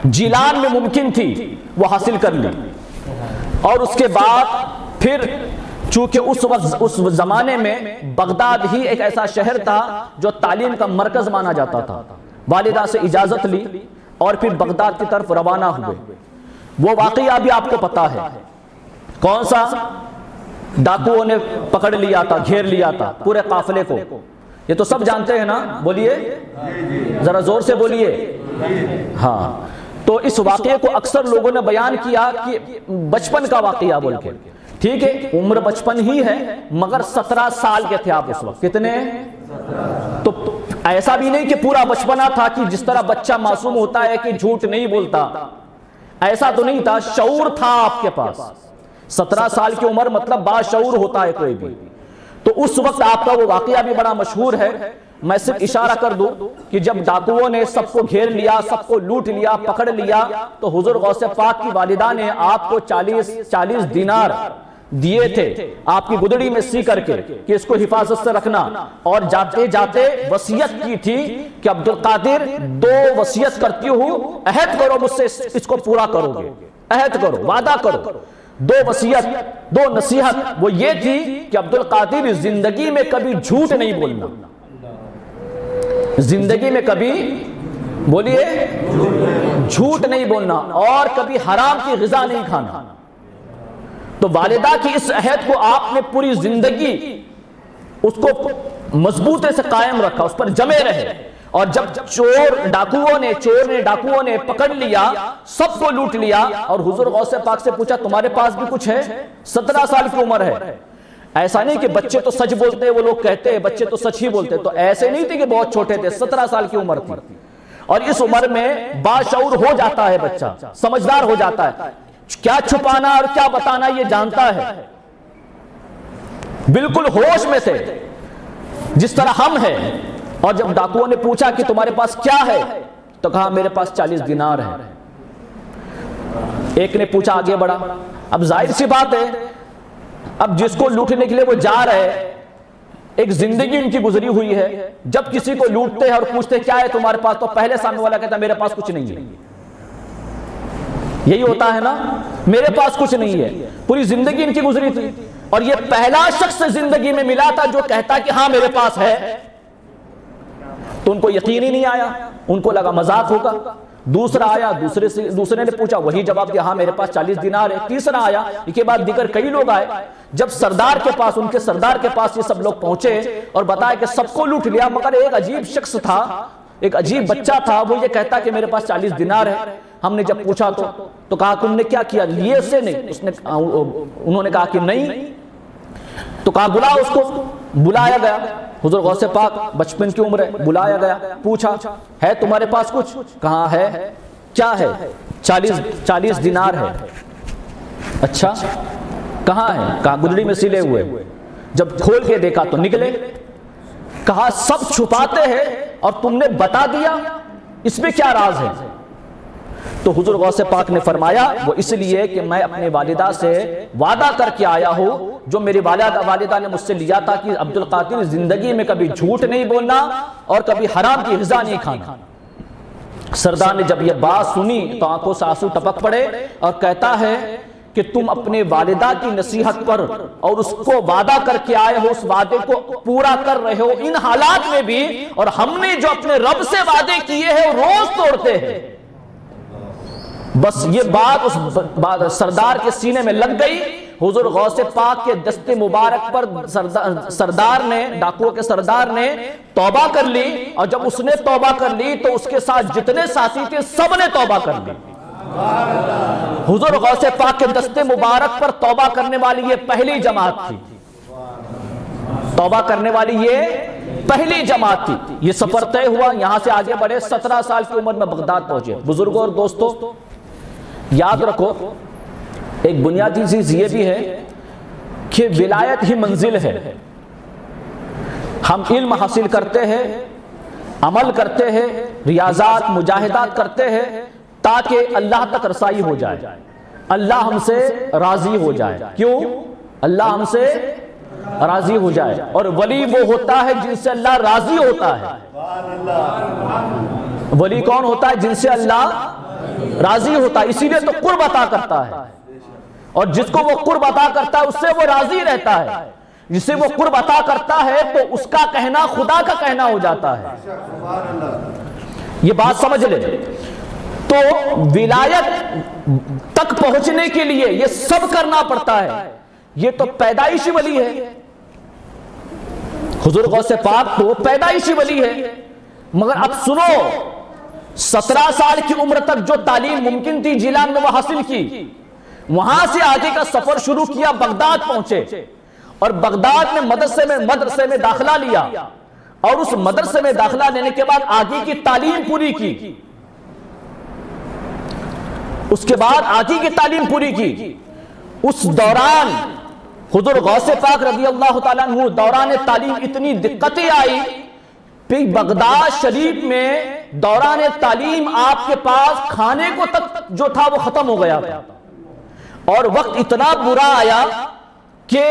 جیلان میں ممکن تھی وہ حاصل کر لی. اور اس کے بعد پھر چونکہ اس زمانے میں بغداد ہی ایک ایسا شہر تھا جو تعلیم کا مرکز مانا جاتا تھا, والدہ سے اجازت لی اور پھر بغداد کی طرف روانہ ہوئے. وہ واقعہ بھی آپ کو پتا ہے, کون سا؟ ڈاکوؤں نے پکڑ لیا تھا, گھیر لیا تھا پورے قافلے کو. یہ تو سب جانتے ہیں نا, بولیے ذرا زور سے بولیے. ہاں, تو اس واقعے کو اکثر لوگوں نے بیان کیا کہ بچپن کا واقعہ بول کے. ٹھیک ہے, عمر بچپن ہی ہے مگر 17 سال کے تھے آپ اس وقت. کتنے؟ تو ایسا بھی نہیں کہ پورا بچپنا تھا کہ جس طرح بچہ معصوم ہوتا ہے کہ جھوٹ نہیں بولتا, ایسا تو نہیں تھا. شعور تھا آپ کے پاس. 17 سال کی عمر مطلب باشعور ہوتا ہے کوئی بھی. تو اس وقت آپ کا وہ واقعہ بھی بڑا مشہور ہے. میں صرف اشارہ کر دوں کہ جب ڈاکوؤں نے سب کو گھیر لیا, سب کو لوٹ لیا, پکڑ لیا, تو حضور غوث پاک کی والدہ نے آپ کو 40 دینار دیے تھے آپ کی گدڑی میں سی کر کے کہ اس کو حفاظت سے رکھنا. اور جاتے جاتے وصیت کی تھی کہ عبد القادر 2 وصیت کرتی ہوں, عہد کرو مجھ سے اس کو پورا کرو گے, عہد کرو, وعدہ کرو. 2 وصیت 2 نصیحت وہ یہ تھی کہ عبد القادر زندگی میں کبھی جھوٹ نہیں بولنا, زندگی میں کبھی بولیے جھوٹ نہیں بولنا, اور کبھی حرام کی غذا نہیں کھانا. تو والدہ کی اس عہد کو آپ نے پوری زندگی اس کو مضبوطی سے قائم رکھا, اس پر جمے رہے. اور جب چور نے ڈاکوؤں نے پکڑ لیا، سب کو لوٹ لیا، اور حضور غوث پاک سے پوچھا تمہارے پاس بھی کچھ ہے؟ 17 سال کی عمر ہے۔ ایسا نہیں کہ بچے تو سچ بولتے ہیں، وہ لوگ کہتے ہیں بچے تو سچ ہی بولتے، تو ایسے نہیں تھے کہ بہت چھوٹے تھے، 17 سال کی عمر تھی، اور اس عمر میں باشعور ہو جاتا ہے بچہ، سمجھدار ہو جاتا ہے، کیا چھپانا اور کیا بتانا یہ جانتا ہے، بالکل ہوش میں تھے جس طرح ہم ہیں۔ اور جب ڈاکوؤں نے پوچھا کہ تمہارے پاس کیا ہے، تو کہا میرے پاس 40 دینار ہے۔ ایک نے پوچھا، آگے بڑھا، اب ظاہر سی بات ہے، اب جس کو لوٹنے کے لیے وہ جا رہے، ایک زندگی ان کی گزری ہوئی ہے، جب کسی کو لوٹتے ہیں اور پوچھتے ہیں کیا ہے تمہارے پاس، تو پہلے سامنے والا کہتا ہے میرے پاس کچھ نہیں ہے۔ یہی ہوتا ہے نا، میرے پاس کچھ نہیں ہے، پوری زندگی ان کی گزری تھی، اور یہ پہلا شخص زندگی میں ملا تھا جو کہتا کہ ہاں میرے پاس ہے، تو ان کو یقین ہی نہیں آیا، ان کو لگا مذاق ہوگا۔ دوسرا آیا، دوسرے نے پوچھا، وہی جواب دیا، ہاں میرے پاس 40 دینار ہے۔ تیسرا آیا، اس کے بعد دیگر کئی لوگ آئے۔ جب سردار کے پاس، ان کے سردار کے پاس یہ سب لوگ پہنچے اور بتایا کہ سب کو لوٹ لیا، مگر ایک عجیب شخص تھا، ایک عجیب بچہ تھا، وہ یہ کہتا کہ میرے پاس 40 دینار ہے۔ ہم نے جب پوچھا تو کہا تم نے کیا کیا؟ لیے سے نہیں، انہوں نے کہا کہ نہیں۔ تو کہا بلا اس کو، بلایا گیا، حضور غوث پاک بچپن کی عمر ہے، بلایا گیا، پوچھا ہے تمہارے پاس کچھ؟ کہا ہے۔ کیا ہے؟ 40 دینار ہے۔ اچھا کہاں ہے؟ کہا گدڑی میں سلے ہوئے۔ جب کھول کے دیکھا تو نکلے۔ کہا سب چھپاتے ہیں اور تم نے بتا دیا، اس میں کیا راز ہے؟ تو حضور غوث پاک نے فرمایا وہ اس لیے کہ میں اپنے والدہ سے وعدہ کر کے آیا ہوں، جو میری والدہ نے مجھ سے لیا تھا کہ عبد القادر زندگی میں کبھی جھوٹ نہیں بولنا اور کبھی حرام کی غذا نہیں کھانا۔ سردار نے جب یہ بات سنی تو آنکھوں سے آنسو ٹپک پڑے اور کہتا ہے کہ تم اپنے والدہ کی نصیحت پر اور اس کو وعدہ کر کے آئے ہو، اس وعدے کو پورا کر رہے ہو ان حالات میں بھی، اور ہم نے جو اپنے رب سے وعدے کیے ہیں وہ روز توڑتے ہیں۔ بس یہ بات اس سردار کے سینے میں لگ گئی۔ حضور غوث پاک کے دست مبارک پر سردار نے، ڈاکوؤں کے سردار نے توبہ کر لی، اور جب اس نے توبہ کر لی تو اس کے ساتھ جتنے ساتھی تھے سب نے توبہ کر لی۔ حضور غوث پاک کے دست مبارک پر توبہ کرنے والی یہ پہلی جماعت تھی، توبہ کرنے والی یہ پہلی جماعت تھی۔ یہ سفر طے ہوا، یہاں سے آگے بڑھے، 17 سال کی عمر میں بغداد پہنچے۔ بزرگوں اور دوستوں یاد رکھو، ایک بنیادی چیز یہ بھی ہے کہ ولایت ہی منزل ہے۔ ہم علم حاصل کرتے ہیں، عمل کرتے ہیں، ریاضات مجاہدات کرتے ہیں تاکہ اللہ تک رسائی ہو جائے، اللہ ہم سے راضی ہو جائے۔ کیوں؟ اللہ ہم سے راضی ہو جائے، اور ولی وہ ہوتا ہے جن سے اللہ راضی ہوتا ہے۔ ولی کون ہوتا ہے؟ جن سے اللہ راضی ہوتا ہے، اسی لیے تو قرب عطا کرتا ہے، اور جس کو وہ قرب عطا کرتا ہے اس سے وہ راضی رہتا ہے۔ جسے وہ قرب عطا کرتا ہے تو اس کا کہنا خدا کا کہنا ہو جاتا ہے۔ یہ بات سمجھ لیں۔ تو ولایت تک پہنچنے کے لیے یہ سب کرنا پڑتا ہے، یہ تو پیدائشی ولی ہے۔ حضور غوث پاک تو پیدائشی ولی ہے، مگر اب سنو، 17 سال کی عمر تک جو تعلیم ممکن تھی جیلان میں وہ حاصل کی، وہاں سے آگے کا سفر شروع کیا، بغداد پہنچے، اور بغداد میں مدرسے میں داخلہ لیا، اور اس مدرسے میں داخلہ لینے کے بعد آگے کی تعلیم پوری کی۔ اس کے بعد آگے کی تعلیم پوری کی۔ اس دوران حضور غوث پاک رضی اللہ تعالیٰ عنہ دوران تعلیم اتنی دقتیں آئی، پھر بغداد شریف میں دوران تعلیم آپ کے پاس کھانے کو تک جو تھا وہ ختم ہو گیا تھا، اور وقت اتنا برا آیا کہ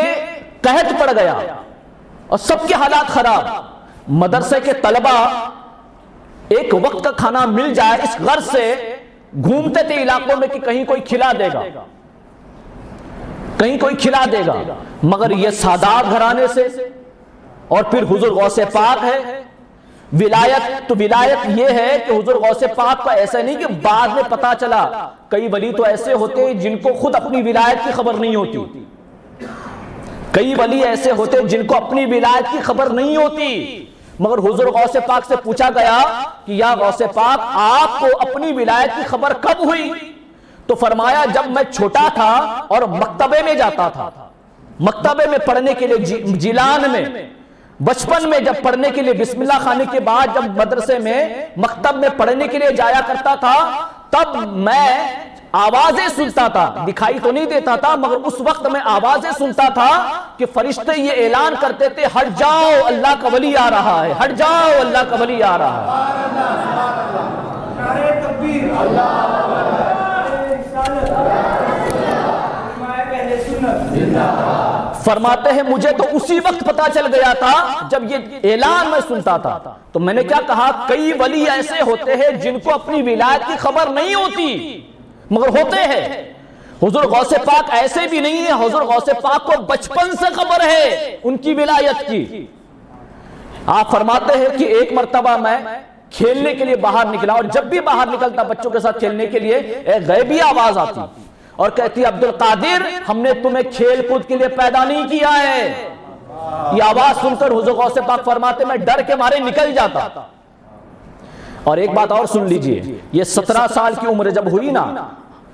قحط پڑ گیا اور سب کے حالات خراب۔ مدرسے کے طلبہ ایک وقت کا کھانا مل جائے اس غرض سے گھومتے تھے علاقوں میں کہ کہیں کوئی کھلا دے گا، کہیں کوئی کھلا دے گا، مگر یہ سادات گھرانے سے، اور پھر حضور غوث پاک ہے۔ ولایت یہ ہے کہ حضور غوث پاک کا ایسا نہیں کہ بعد میں پتا چلا۔ کئی ولی تو ایسے ہوتے ہیں جن کو خود اپنی ولایت کی خبر نہیں ہوتی، کئی ولی ایسے ہوتے ہیں جن کو اپنی ولایت کی خبر نہیں ہوتی، مگر حضور غوث پاک سے پوچھا گیا کہ یا غوث پاک آپ کو اپنی ولایت کی خبر کب ہوئی؟ تو فرمایا جب میں چھوٹا تھا اور مکتبے میں جاتا تھا، مکتبے میں پڑھنے کے لیے، جیلان میں بچپن میں جب پڑھنے کے لیے بسم اللہ خانے کے بعد جب مدرسے میں مکتب میں پڑھنے کے لیے جایا کرتا تھا، تب میں آوازیں سنتا تھا، دکھائی تو نہیں دیتا تھا مگر اس وقت میں آوازیں سنتا تھا کہ فرشتے یہ اعلان کرتے تھے ہٹ جاؤ اللہ کا ولی آ رہا ہے، ہٹ جاؤ اللہ کا ولی آ رہا ہے۔ فرماتے ہیں مجھے تو اسی وقت پتا چل گیا تھا جب یہ اعلان میں سنتا تھا، تو میں نے کیا کہا، کئی ولی ایسے ہوتے ہیں جن کو اپنی ولایت کی خبر نہیں ہوتی مگر ہوتے ہیں۔ حضور غوث پاک ایسے بھی نہیں ہے، حضور غوث پاک کو بچپن سے خبر ہے ان کی ولایت کی۔ آپ فرماتے ہیں کہ ایک مرتبہ میں کھیلنے کے لیے باہر نکلا، اور جب بھی باہر نکلتا بچوں کے ساتھ کھیلنے کے لیے ایک غیبی آواز آتی اور کہتی عبد القادر ہم نے تمہیں کھیل کود کے لیے پیدا نہیں کیا ہے۔ یہ آواز سن کر حضور غوث پاک فرماتے میں ڈر کے مارے نکل جاتا۔ اور ایک بات اور سن لیجئے، یہ 17 سال کی عمر جب ہوئی نا،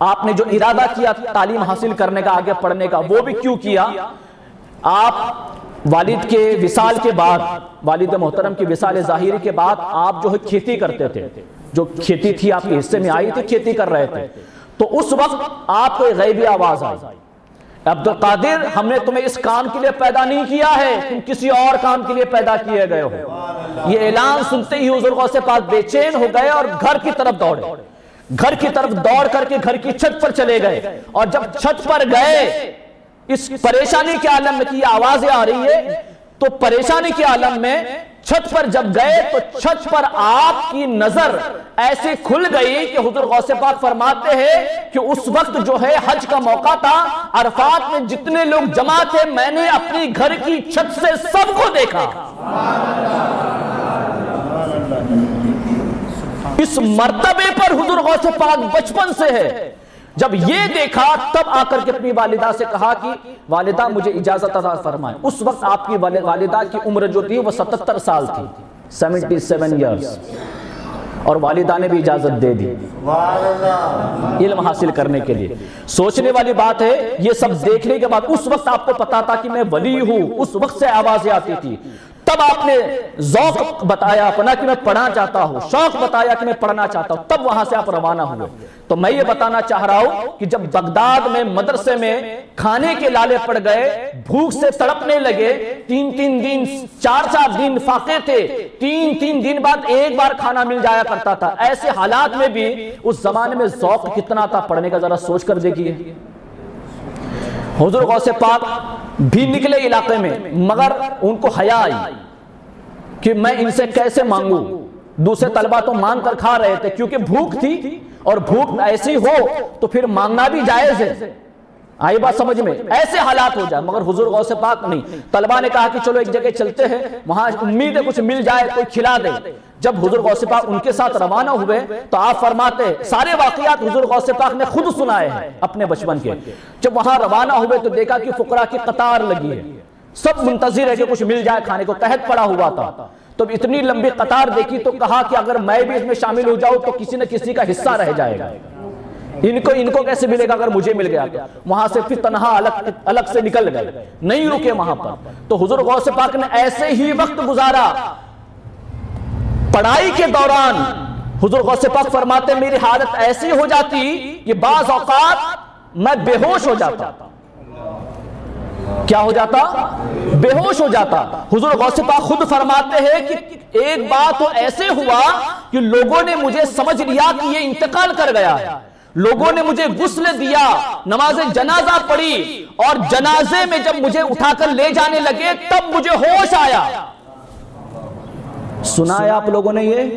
آپ نے جو ارادہ کیا تعلیم حاصل کرنے کا، آگے پڑھنے کا، وہ بھی کیوں کیا؟ آپ والد کے وصال کے بعد، والد محترم کی وصال ظاہری کے بعد آپ جو ہے کھیتی کرتے تھے، جو کھیتی تھی آپ کے حصے میں آئی تھی، کھیتی کر رہے تھے، تو اس وقت آپ کو ایک غیبی آواز آئی، عبد القادر ہم نے تمہیں اس کام کے لیے پیدا نہیں کیا ہے، تم کسی اور کام کے لیے پیدا کیے گئے ہو۔ یہ اعلان سنتے ہی حضور غوث پاک بے چین ہو گئے اور گھر کی طرف دوڑے، گھر کی طرف دوڑ کر کے گھر کی چھت پر چلے گئے، اور جب چھت پر گئے اس پریشانی کے عالم میں کہ یہ آوازیں آ رہی ہے، تو پریشانی کے عالم میں چھت پر جب گئے تو چھت پر آپ کی نظر ایسے کھل گئی کہ حضور غوث پاک فرماتے ہیں کہ اس وقت جو ہے حج کا موقع تھا، عرفات میں جتنے لوگ جمع تھے میں نے اپنی گھر کی چھت سے سب کو دیکھا۔ اس مرتبے پر حضور غوث پاک بچپن سے ہے۔ جب یہ دیکھا تب آ کر کے اپنی والدہ سے کہا کہ والدہ مجھے اجازت عطا فرمائیں۔ اس وقت آپ کی والدہ کی عمر جو تھی وہ 77 سال تھی، 77 ایئرز، اور والدہ نے بھی اجازت دے دی علم حاصل کرنے کے لیے۔ سوچنے والی بات ہے یہ سب دیکھنے کے بعد اس وقت آپ کو پتا تھا کہ میں ولی ہوں، اس وقت سے آوازیں آتی تھی، تب آپ نے ذوق بتایا اپنا کہ میں پڑھنا چاہتا ہوں، شوق بتایا کہ میں پڑھنا چاہتا ہوں، تب وہاں سے آپ روانہ ہوئے۔ تو میں یہ بتانا چاہ رہا ہوں کہ جب بغداد میں مدرسے میں کھانے کے لالے پڑ گئے، بھوک سے تڑپنے لگے، 3 دن 4 دن فاقے تھے، 3 دن بعد ایک بار کھانا مل جایا کرتا تھا، ایسے حالات میں بھی اس زمانے میں ذوق کتنا تھا پڑھنے کا، ذرا سوچ کر دیکھیے۔ حضور غوث پاک بھی نکلے علاقے میں مگر ان کو حیا آئی کہ میں ان سے کیسے مانگوں، دوسرے طلبہ تو مانگ کر کھا رہے تھے کیونکہ بھوک تھی، اور بھوک ایسی ہو تو پھر مانگنا بھی جائز ہے، آئی بات سمجھ میں، ایسے حالات ہو جائے، مگر حضور غوث پاک نہیں۔ طلبہ نے کہا کہ چلو ایک جگہ چلتے ہیں، وہاں امید ہے کچھ مل جائے، کوئی کھلا دے۔ جب حضور غوث پاک ان کے ساتھ روانہ ہوئے تو آپ فرماتے ہیں سارے واقعات حضور غوث پاک نے خود سنائے ہیں اپنے بچپن کے۔ جب وہاں روانہ ہوئے تو دیکھا کہ فقراء کی قطار لگی ہے، سب منتظر ہے کہ کچھ مل جائے کھانے کو، قحط پڑا ہوا تھا۔ تو اتنی لمبی قطار دیکھی تو کہا کہ اگر میں بھی اس میں شامل ہو جاؤں تو کسی نہ کسی کا حصہ رہ جائے گا، ان کو کیسے ملے گا اگر مجھے مل گیا تو۔ وہاں سے پھر تنہا الگ سے نکل گئے، نہیں رکے وہاں پر۔ تو حضور غوث پاک نے ایسے ہی وقت گزارا۔ پڑھائی کے دوران حضور غوث پاک فرماتے میری حالت ایسی ہو جاتی کہ بعض اوقات میں بے ہوش ہو جاتا۔ کیا ہو جاتا؟ بے ہوش ہو جاتا۔ حضور غوث پاک خود فرماتے ہیں کہ ایک بات تو ایسے ہوا کہ لوگوں نے مجھے سمجھ لیا کہ یہ انتقال کر گیا ہے، لوگوں نے مجھے غسل دیا، نماز جنازہ پڑھی، اور جنازے میں جب مجھے اٹھا کر لے جانے لگے تب مجھے ہوش آیا۔ سنا ہے آپ لوگوں نے یہ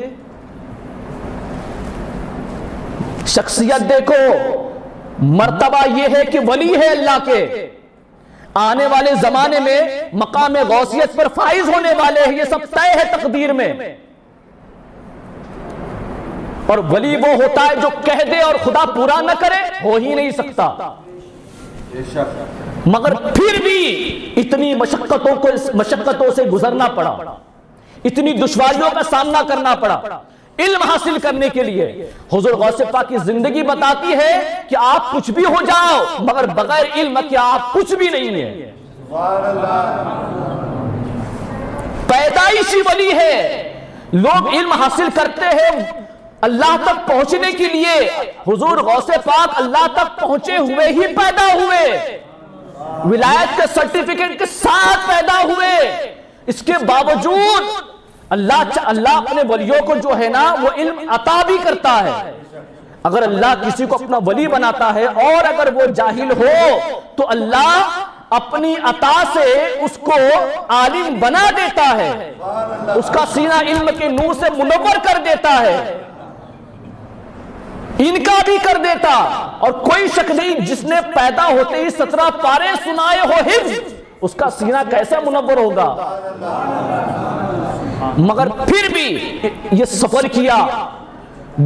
شخصیت؟ دیکھو مرتبہ یہ ہے کہ ولی ہے اللہ کے، آنے والے زمانے میں مقام غوثیت پر فائز ہونے والے ہیں، یہ سب طے ہے تقدیر میں۔ اور ولی وہ ہوتا ہے جو کہہ دے اور خدا پورا نہ کرے، ہو ہی نہیں سکتا۔ مگر پھر بھی اتنی مشقتوں سے گزرنا پڑا، اتنی دشواریوں کا سامنا کرنا پڑا علم حاصل کرنے کے لیے۔ حضور غوث پاک کی زندگی بتاتی ہے کہ آپ کچھ بھی ہو جاؤ مگر بغیر علم کے آپ کچھ بھی نہیں ہیں۔ پیدائشی ولی ہے، لوگ علم حاصل کرتے ہیں اللہ تک پہنچنے کے لیے، حضور غوث پاک اللہ تک پہنچے ہوئے ہی پیدا ہوئے، ولایت کے سرٹیفکیٹ کے ساتھ پیدا ہوئے۔ اس کے باوجود اللہ اپنے ولیوں کو جو ہے نا وہ علم عطا بھی کرتا ہے۔ اگر اللہ کسی کو اپنا ولی بناتا ہے اور اگر وہ جاہل ہو تو اللہ اپنی عطا سے اس کو عالم بنا دیتا ہے، اس کا سینہ علم کے نور سے منور کر دیتا ہے، ان کا بھی کر دیتا۔ اور کوئی شک نہیں جس نے پیدا ہوتے ہی 17 پارے سنائے ہو حفظ، اس کا سینہ کیسے منور ہوگا؟ مگر پھر بھی یہ سفر کیا،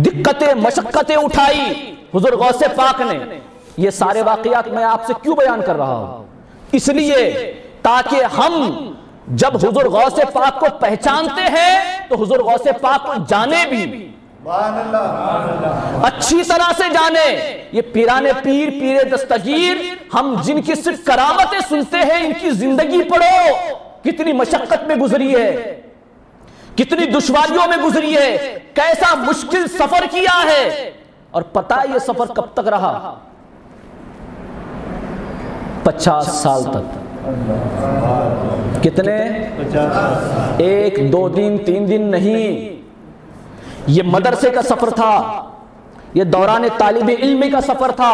دقتیں مشقتیں اٹھائی حضور غوث پاک نے۔ یہ سارے واقعات میں آپ سے کیوں بیان کر رہا ہوں؟ اس لیے تاکہ ہم جب حضور غوث پاک کو پہچانتے ہیں تو حضور غوث پاک کو جانے بھی، اچھی طرح سے جانے۔ یہ پیران پیر، پیر دستگیر، ہم جن کی صرف کرامتیں سنتے ہیں، ان کی زندگی پڑھو، کتنی مشقت میں گزری ہے، کتنی دشواریوں میں گزری ہے، کیسا مشکل سفر کیا ہے۔ اور پتہ ہے یہ سفر کب تک رہا؟ 50 سال تک۔ کتنے؟ 1 2 دن 3 دن نہیں، یہ مدرسے کا سفر تھا، یہ دوران طالب علمی کا سفر تھا۔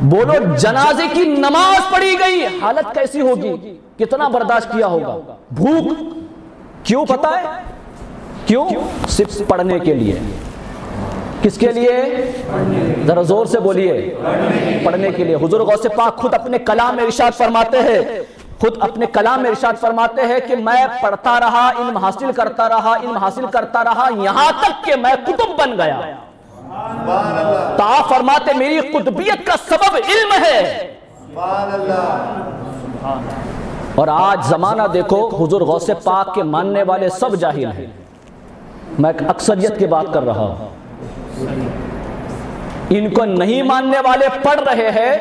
بولو جنازے کی نماز پڑھی گئی، حالت کیسی ہوگی، کتنا برداشت کیا ہوگا، بھوک، کیوں پتہ ہے کیوں؟ صرف پڑھنے کے لیے۔ کس کے لیے؟ ذرا زور سے بولیے، پڑھنے کے لیے۔ حضور غوث پاک خود اپنے کلام میں ارشاد فرماتے ہیں، کہ میں پڑھتا رہا، علم حاصل کرتا رہا، علم حاصل کرتا رہا، یہاں تک کہ میں قطب بن گیا۔ تو آپ فرماتے میری قطبیت کا سبب علم ہے۔ اور آج زمانہ دیکھو، حضور غوث پاک کے ماننے والے سب جاہل ہیں۔ میں ایک اکثریت کی بات کر رہا ہوں، ان کو نہیں ماننے والے پڑھ رہے ہیں۔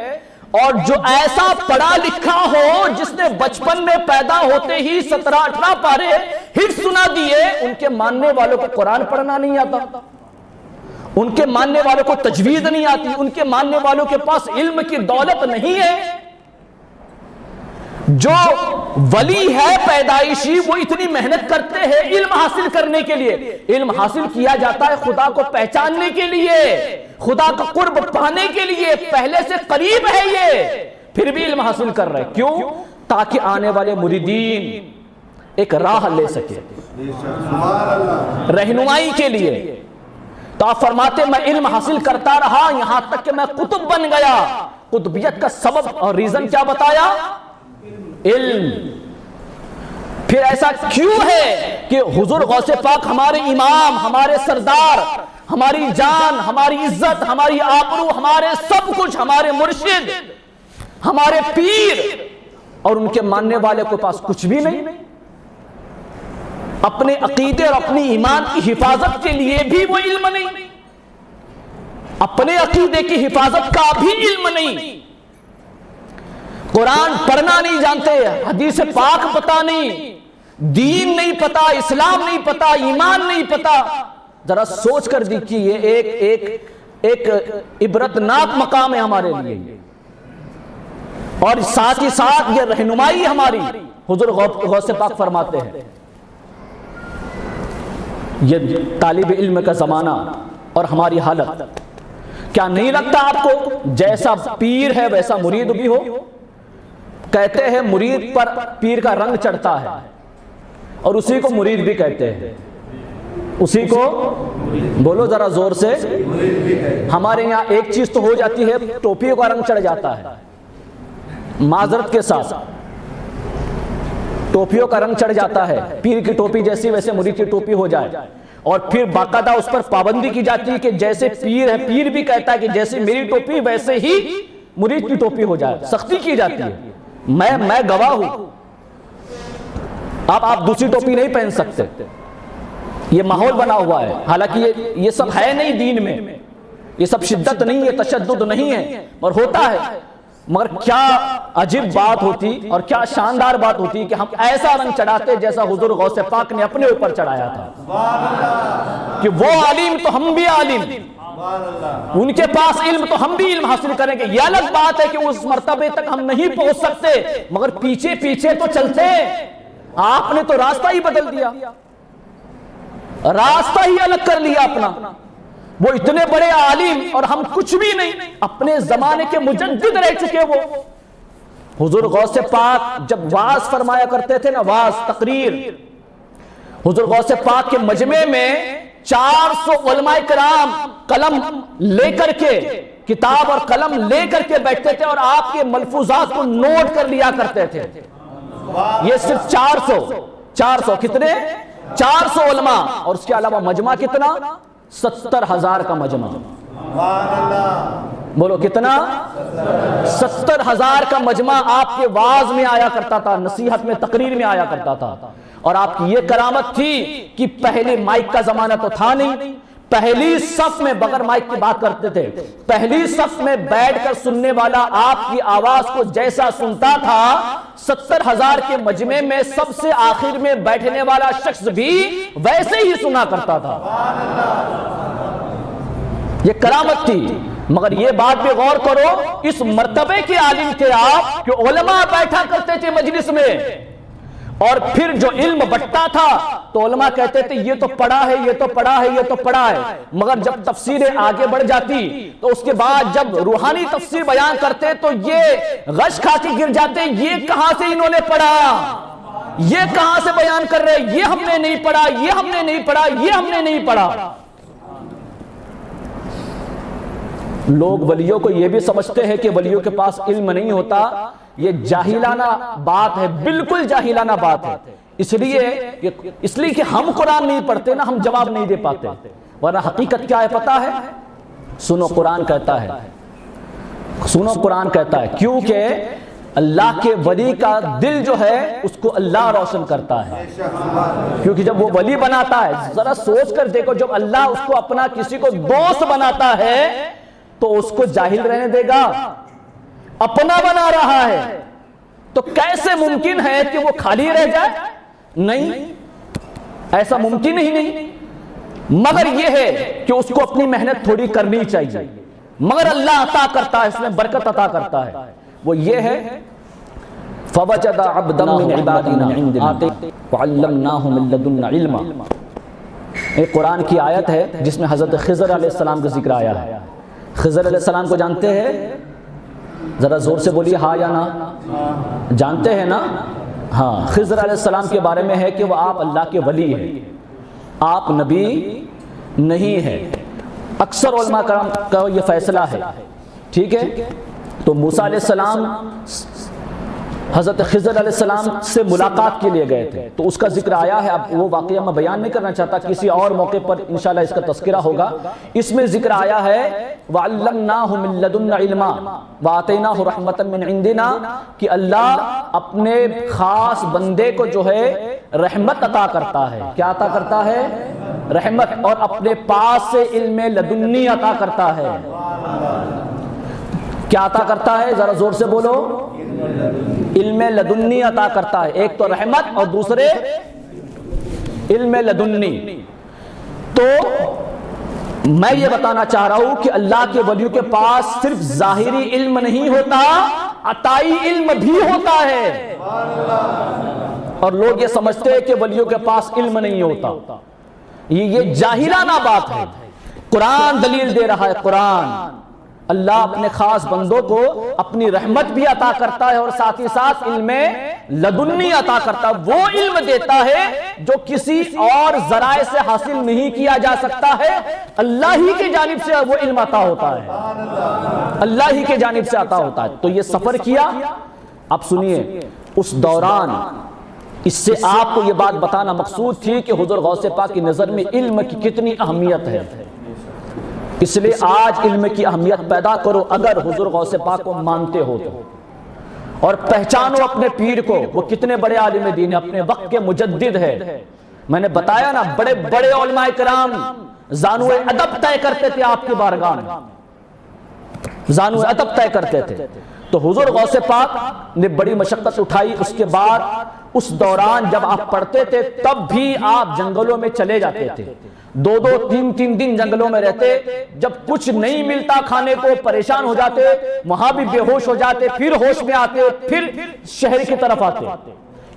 اور جو ایسا پڑھا لکھا ہو جس نے بچپن میں پیدا ہوتے ہی 17-18 پارے حفظ سنا دیے، ان کے ماننے والوں کو قرآن پڑھنا نہیں آتا، ان کے ماننے والوں کو تجوید نہیں آتی، ان کے ماننے والوں کے پاس علم کی دولت نہیں ہے۔ جو ولی ہے پیدائشی وہ اتنی محنت کرتے ہیں علم حاصل کرنے کے لیے۔ علم حاصل کیا جاتا ہے خدا کو پہچاننے کے لیے، خدا کا قرب پانے کے لیے، پہلے سے قریب ہے یہ، پھر بھی علم حاصل کر رہے ہیں۔ کیوں؟ تاکہ آنے والے مریدین ایک راہ لے سکے، رہنمائی کے لیے۔ تو آپ فرماتے میں علم حاصل کرتا رہا یہاں تک کہ میں قطب بن گیا۔ قطبیت کا سبب اور ریزن کیا بتایا؟ علم۔ پھر ایسا کیوں ہے کہ حضور غوث پاک ہمارے امام، ہمارے سردار، ہماری جان، ہماری عزت، ہماری آبرو، ہمارے سب کچھ، ہمارے مرشد، ہمارے پیر، اور ان کے ماننے والے کے پاس کچھ بھی نہیں؟ اپنے عقیدے اور اپنی ایمان کی حفاظت کے لیے بھی وہ علم نہیں، اپنے عقیدے کی حفاظت کا بھی علم نہیں، قرآن پڑھنا نہیں جانتے، حدیث پاک پتہ نہیں، دین نہیں پتا، اسلام نہیں پتا، ایمان نہیں پتا۔ ذرا سوچ کر دیکھیے، یہ ایک عبرتناک مقام ہے ہمارے لیے، اور ساتھ ہی ساتھ یہ رہنمائی ہماری۔ حضور غوث پاک فرماتے ہیں یہ طالب علم کا زمانہ اور ہماری حالت، کیا نہیں لگتا آپ کو جیسا پیر ہے ویسا مرید بھی ہو؟ کہتے ہیں مرید پر پیر کا رنگ چڑھتا ہے، اور اسی کو مرید بھی کہتے ہیں، اسی کو بولو ذرا زور سے۔ ہمارے یہاں ایک چیز تو ہو جاتی ہے، ٹوپی کا رنگ چڑھ جاتا ہے، معذرت کے ساتھ ٹوپیوں کا رنگ چڑھ جاتا ہے، پیر کی ٹوپی جیسی ویسے مرید کی ٹوپی ہو جائے، اور پھر باقاعدہ اس پر پابندی کی جاتی ہے کہ جیسے پیر ہے، پیر بھی کہتا ہے کہ جیسے میری ٹوپی ویسے ہی مرید کی ٹوپی ہو جائے، سختی کی جاتی ہے۔ میں گواہ ہوں، آپ دوسری ٹوپی نہیں پہن سکتے، یہ ماحول بنا ہوا ہے، حالانکہ یہ سب ہے نہیں دین میں، یہ سب شدت نہیں ہے، تشدد نہیں ہے، اور ہوتا ہے، مگر کیا عجیب بات ہوتی اور کیا شاندار بات ہوتی کہ ہم ایسا رنگ چڑھاتے جیسا حضور غوث پاک نے اپنے اوپر چڑھایا تھا، کہ وہ عالم تو ہم بھی عالم، ان کے پاس علم تو ہم بھی علم حاصل کریں گے۔ یہ الگ بات ہے کہ اس مرتبے تک ہم نہیں پہنچ سکتے، مگر پیچھے پیچھے تو چلتے۔ آپ نے تو راستہ ہی بدل دیا، راستہ ہی الگ کر لیا اپنا۔ وہ اتنے بڑے عالم اور ہم کچھ بھی نہیں، اپنے زمانے کے مجدد رہ چکے۔ وہ حضور غوث پاک جب واعظ فرمایا کرتے تھے نا، واعظ تقریر، حضور غوث پاک کے مجمع میں 400 علماء کرام قلم لے کر کے، کتاب اور قلم لے کر کے بیٹھتے تھے اور آپ کے ملفوظات کو نوٹ کر لیا کرتے تھے۔ یہ صرف 400 کتنے؟ 400 علماء، اور اس کے علاوہ مجمع کتنا؟ 70,000 کا مجمع۔ بولو کتنا؟ 70,000 کا مجمع آپ کے واعظ میں آیا کرتا تھا، نصیحت میں، تقریر میں آیا کرتا تھا۔ اور آپ کی یہ کرامت تھی کہ پہلے مائک کا زمانہ تو تھا نہیں، پہلی صف میں بغیر مائک کی بات کرتے تھے، پہلی صف میں بیٹھ کر سننے والا آپ کی آواز کو جیسا سنتا تھا، 70,000 کے مجمع میں سب سے آخر میں بیٹھنے والا شخص بھی ویسے ہی سنا کرتا تھا۔ یہ کرامت تھی۔ مگر یہ بات بھی غور کرو، اس مرتبے کے عالم تھے آپ کہ علماء بیٹھا کرتے تھے مجلس میں، اور پھر جو علم بٹتا تھا تو علماء کہتے تھے یہ تو پڑھا ہے، یہ تو پڑھا ہے، یہ تو پڑھا ہے، مگر جب تفسیریں آگے بڑھ جاتی تو اس کے بعد جب روحانی تفسیر بیان کرتے تو یہ غش کھا کے گر جاتے، یہ کہاں سے انہوں نے پڑھا، یہ کہاں سے بیان کر رہے، یہ ہم نے نہیں پڑھا، یہ ہم نے نہیں پڑھا، یہ ہم نے نہیں پڑھا۔ لوگ ولیوں کو یہ بھی سمجھتے ہیں کہ ولیوں کے پاس علم نہیں ہوتا، یہ جاہلانہ بات ہے، بالکل جاہلانہ بات ہے۔ اس لیے کہ ہم قرآن نہیں پڑھتے نا، ہم جواب نہیں دے پاتے، ورنہ حقیقت کیا ہے پتہ ہے؟ سنو قرآن کہتا ہے، سنو قرآن کہتا ہے، کیونکہ اللہ کے ولی کا دل جو ہے اس کو اللہ روشن کرتا ہے، کیونکہ جب وہ ولی بناتا ہے، ذرا سوچ کر دیکھو، جب اللہ اس کو اپنا کسی کو دوست بناتا ہے تو اس کو جاہل رہنے دے گا؟ اپنا بنا رہا ہے تو کیسے ممکن ہے کہ وہ خالی رہ جائے؟ نہیں، ایسا ممکن ہی نہیں۔ مگر یہ ہے کہ اس کو اپنی محنت تھوڑی کرنی چاہیے، مگر اللہ عطا کرتا ہے، اس میں برکت عطا کرتا ہے۔ وہ یہ ہے فَوَجَدَ عَبْدًا مِّنْ عِبَادِنَا وَعَلَّمْنَاهُ مِن لَّدُنَّا عِلْمًا۔ ایک قرآن کی آیت ہے جس میں حضرت خضر علیہ السلام کا ذکر آیا ہے۔ خضر علیہ السلام کو جانتے ہیں؟ ذرا زور سے بولیے ہاں یا نا، جانتے ہیں نا؟ ہاں، خضر علیہ السلام کے بارے میں ہے کہ وہ آپ اللہ کے ولی ہیں، آپ نبی نہیں ہیں۔ اکثر علماء کرام کا یہ فیصلہ ہے، ٹھیک ہے؟ تو موسیٰ علیہ السلام حضرت خضر علیہ السلام سے ملاقات کے لیے گئے تھے، تو اس کا ذکر آیا ہے۔ اب وہ واقعہ میں بیان نہیں کرنا چاہتا، کسی اور موقع پر انشاءاللہ اس کا تذکرہ ہوگا۔ اس میں ذکر آیا ہے وَعَلَّمْنَاهُ مِن لَّدُنَّا عِلْمًا وَآتَيْنَاهُ رَحْمَةً مِّنْ عِندِنَا، کہ اللہ اپنے خاص بندے کو جو ہے رحمت عطا کرتا ہے۔ کیا عطا کرتا ہے؟ رحمت، اور اپنے پاس سے علم لدنی عطا کرتا ہے۔ کیا عطا کرتا ہے؟ ذرا زور سے بولو، علم لدنی عطا کرتا ہے۔ ایک تو رحمت اور دوسرے علم لدنی۔ تو میں یہ بتانا چاہ رہا ہوں کہ اللہ کے ولیوں کے پاس صرف ظاہری علم نہیں ہوتا، عطائی علم بھی ہوتا ہے۔ اور لوگ یہ سمجھتے ہیں کہ ولیوں کے پاس علم نہیں ہوتا، یہ جاہلانہ بات ہے۔ قرآن دلیل دے رہا ہے، قرآن اللہ اپنے خاص بندوں کو اپنی رحمت بھی عطا کرتا ہے اور ساتھ ہی ساتھ علم لدنی عطا کرتا ہے۔ وہ علم دیتا ہے جو کسی اور ذرائع سے حاصل نہیں کیا جا سکتا ہے، اللہ ہی کی جانب سے وہ علم عطا ہوتا ہے، اللہ ہی کی جانب سے عطا ہوتا ہے۔ تو یہ سفر کیا، اب سنیے، اس دوران اس سے آپ کو یہ بات بتانا مقصود تھی کہ حضور غوث پاک کی نظر میں علم کی کتنی اہمیت ہے۔ اس لیے آج علم کی اہمیت پیدا کرو اگر حضور غوث پاک کو مانتے ہو تو، اور پہچانو اپنے پیر کو، وہ کتنے بڑے عالم دین ہے، اپنے وقت کے مجدد ہے۔ میں نے بتایا نا، بڑے بڑے علماء کرام زانو ادب طے کرتے تھے آپ کی بارگاہ میں، زانو ادب طے کرتے تھے۔ تو حضور غوث پاک نے بڑی مشقت اٹھائی، اس کے بعد اس دوران جب آپ پڑھتے تھے تب بھی آپ جنگلوں میں چلے جاتے تھے، 2-3 دن جنگلوں میں رہتے، جب کچھ نہیں ملتا کھانے کو پریشان ہو جاتے، وہاں بھی بے ہوش ہو جاتے، پھر ہوش میں آتے، پھر شہر کی طرف آتے۔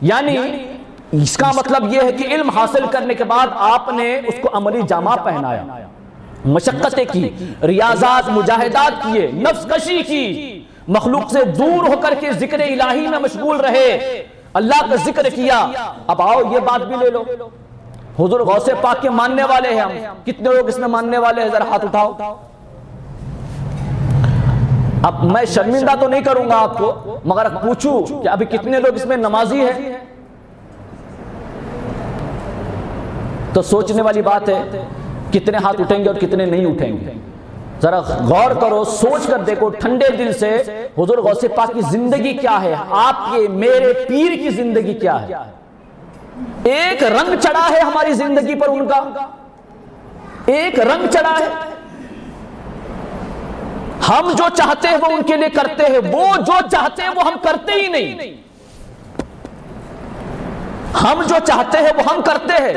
یعنی اس کا مطلب یہ ہے کہ علم حاصل کرنے کے بعد آپ نے اس کو عملی جامہ پہنایا، مشقتیں کی، ریاضات مجاہدات کیے، نفس کشی کی، مخلوق سے دور ہو کر کے ذکر الہی میں مشغول رہے، اللہ کا ذکر کیا۔ اب آؤ یہ بات بھی لے لو، حضور غوث پاک کے ماننے والے ہیں ہم، کتنے لوگ اس میں ماننے والے ہیں؟ ذرا ہاتھ اٹھاؤ۔ اب میں شرمندہ تو نہیں کروں گا آپ کو، مگر پوچھوں کہ ابھی کتنے لوگ اس میں نمازی ہیں؟ تو سوچنے والی بات ہے، کتنے ہاتھ اٹھیں گے اور کتنے نہیں اٹھیں گے؟ ذرا غور کرو، سوچ کر دیکھو ٹھنڈے دل سے، حضور غوث پاک کی زندگی کیا ہے، آپ کے میرے پیر کی زندگی کیا ہے؟ ایک رنگ چڑھا ہے ہماری زندگی پر ان کا، ایک رنگ چڑھا ہے۔ ہم جو چاہتے ہیں وہ ان کے لیے کرتے ہیں، وہ جو چاہتے ہیں وہ ہم کرتے ہی نہیں۔ ہم جو چاہتے ہیں وہ ہم کرتے ہیں،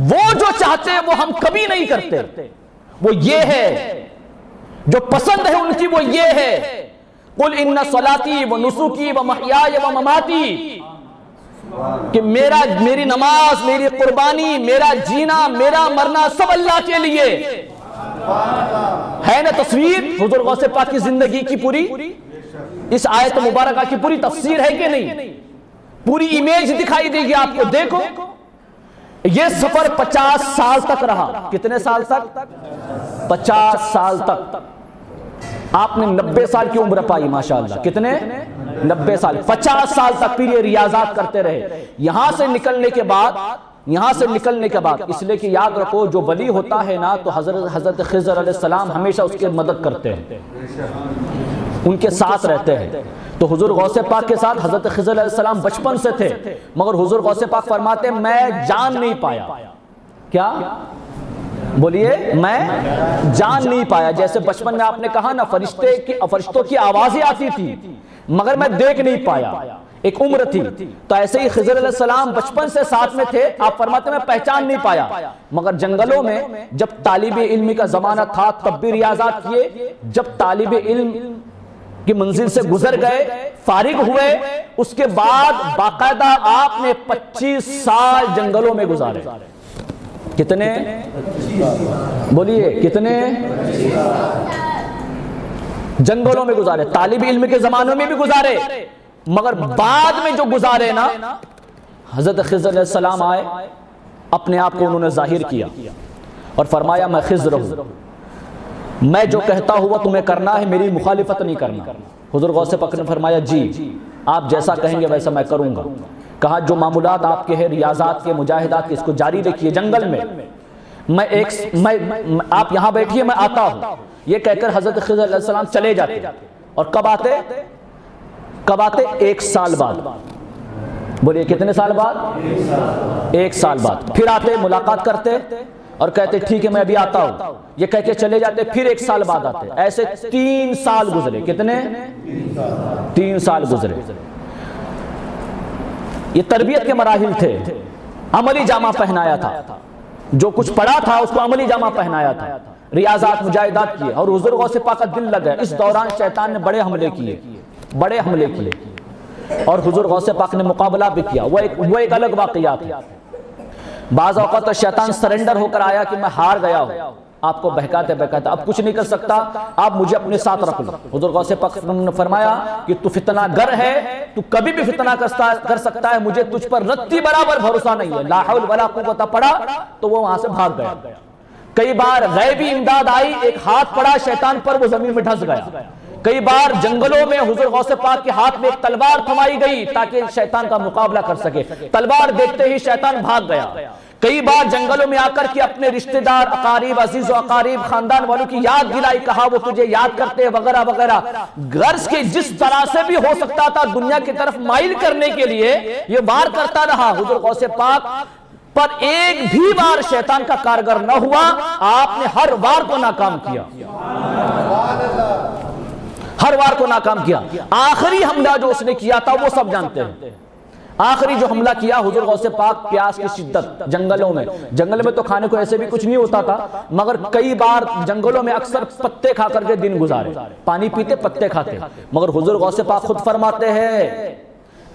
وہ جو چاہتے ہیں وہ ہم کبھی نہیں کرتے۔ وہ یہ ہے جو پسند ہے ان کی، وہ یہ ہے قُلْ إِنَّ صَلَاتِي وَنُسُكِي وَمَحْيَايَ وَمَمَاتِي، کہ میری نماز، میری قربانی، میرا جینا، میرا مرنا سب اللہ کے لیے ہے۔ نا تصویر حضور غوث پاک کی زندگی کی پوری، اس آیت مبارکہ کی پوری تفسیر ہے کہ نہیں؟ پوری امیج دکھائی دے گی آپ کو۔ دیکھو یہ سفر 50 سال تک رہا، کتنے سال تک؟ 50 سال تک۔ آپ نے 90 سال کی عمر پائی ماشاءاللہ، کتنے؟ 90 سال، 50 سال تک پھر یہ ریاضات کرتے رہے۔ یہاں سے نکلنے کے بعد اس لیے کہ یاد رکھو، جو ولی ہوتا ہے نا تو حضرت خضر علیہ السلام ہمیشہ اس کی مدد کرتے ہیں، ان کے ساتھ رہتے ہیں۔ تو حضور غوث پاک کے ساتھ حضرت خضر علیہ السلام بچپن سے تھے، مگر حضور غوث پاک فرماتے ہیں میں جان نہیں پایا۔ کیا بولیے؟ میں جان نہیں پایا۔ جیسے بچپن میں آپ نے کہا نا فرشتوں کی آوازیں آتی تھی مگر میں دیکھ نہیں پایا، ایک عمر تھی۔ تو ایسے ہی خضر علیہ السلام بچپن سے ساتھ میں تھے، آپ فرماتے ہیں میں پہچان نہیں پایا، مگر جنگلوں میں جب طالب علم کا زمانہ تھا تب بھی ریاضات کیے۔ جب طالب علم کی منزل سے گزر گئے، فارغ ہوئے، اس کے بعد باقاعدہ آپ نے 25 سال جنگلوں میں گزارے۔ کتنے؟ بولیے کتنے؟ جنگلوں میں گزارے، طالب علم کے زمانوں میں بھی گزارے، مگر بعد میں جو گزارے نا، حضرت خضر علیہ السلام آئے، اپنے آپ کو انہوں نے ظاہر کیا اور فرمایا میں خضر ہوں، میں جو کہتا ہوا تمہیں کرنا ہے، میری مخالفت نہیں کرنا۔ حضور غوث پاک نے فرمایا جی آپ جیسا کہیں گے ویسا میں کروں گا۔ کہا جو معمولات آپ کے ہیں، ریاضات کے، مجاہدات کے، اس کو جاری رکھیے جنگل میں، آپ یہاں بیٹھیے میں آتا ہوں۔ یہ کہہ کر حضرت خضر علیہ السلام چلے جاتے، اور کب آتے؟ 1 سال بعد۔ بولیے کتنے سال بعد؟ 1 سال بعد۔ پھر آتے، ملاقات کرتے اور کہتے ٹھیک ہے میں ابھی آتا ہوں، یہ کہہ کے چلے جاتے، پھر 1 سال بعد آتے۔ ایسے 3 سال گزرے۔ کتنے؟ 3 سال گزرے۔ یہ تربیت کے مراحل تھے، عملی جامہ پہنایا تھا، جو کچھ پڑھا تھا اس کو عملی جامہ پہنایا تھا، ریاضات مجاہدات کیے، اور حضور غوث پاک کا دل لگا۔ اس دوران شیطان نے بڑے حملے کیے، اور حضور غوث پاک نے مقابلہ بھی کیا۔ وہ ایک الگ واقعات ہے۔ بعض اوقات تو شیطان سرنڈر ہو کر آیا کہ میں ہار گیا ہوں، آپ کو بہکاتے اب کچھ نہیں کر سکتا، آپ مجھے اپنے ساتھ رکھ لو۔ حضور غوث پاک نے فرمایا کہ تو فتنہ گر ہے، تو کبھی بھی فتنہ کر سکتا ہے، مجھے تجھ پر رتی برابر بھروسہ نہیں ہے۔ لا حول ولا قوت پڑا تو وہ وہاں سے بھاگ گیا۔ کئی بار غیبی امداد آئی، ایک ہاتھ پڑا شیطان پر، وہ زمین میں دھس گیا۔ کئی بار جنگلوں میں حضور غوث پاک کے ہاتھ میں ایک تلوار تھمائی گئی تاکہ شیطان کا مقابلہ کر سکے، تلوار دیکھتے ہی شیطان بھاگ گیا۔ کئی بار جنگلوں میں آ کر کے اپنے رشتہ دار، اقارب، عزیز و اقارب، خاندان والوں کی یاد دلائی، کہا وہ تجھے یاد کرتے وغیرہ وغیرہ۔ غرض کے جس طرح سے بھی ہو سکتا تھا دنیا کی طرف مائل کرنے کے لیے یہ وار کرتا رہا۔ حضور غوث پاک پر ایک بھی بار شیطان کا کارگر نہ ہوا، آپ نے ہر وار کو ناکام کیا، ہر وار کو ناکام کیا۔ آخری حملہ جو اس نے کیا تھا وہ سب جانتے ہیں۔ آخری جو حملہ کیا حضور غوث پاک پیاس کی شدت جنگلوں میں، جنگل میں تو کھانے کو ایسے بھی کچھ نہیں ہوتا تھا، مگر کئی بار جنگلوں میں اکثر پتے کھا کر کے دن گزارے، پانی پیتے پتے کھاتے، مگر حضور غوث پاک خود فرماتے ہیں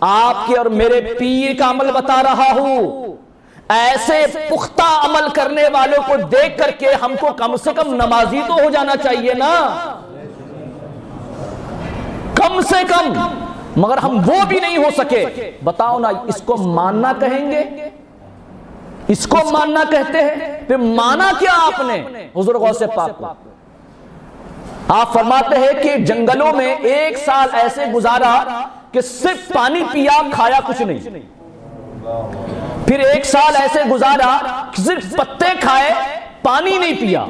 آپ کے اور میرے پیر کا عمل بتا رہا ہوں، ایسے پختہ عمل کرنے والوں کو دیکھ کر کے ہم کو کم سے کم نمازی تو ہو جانا چاہیے نا، کم سے کم، مگر ہم وہ بھی نہیں ہو سکے۔ بتاؤ نا اس کو ماننا کہیں گے، اس کو ماننا کہتے ہیں، پھر مانا کیا آپ نے حضور غوث پاک کو؟ آپ فرماتے ہیں کہ جنگلوں میں ایک سال ایسے گزارا کہ صرف پانی پیا، کھایا کچھ نہیں، پھر ایک سال ایسے گزارا کہ صرف پتے کھائے، پانی نہیں پیا،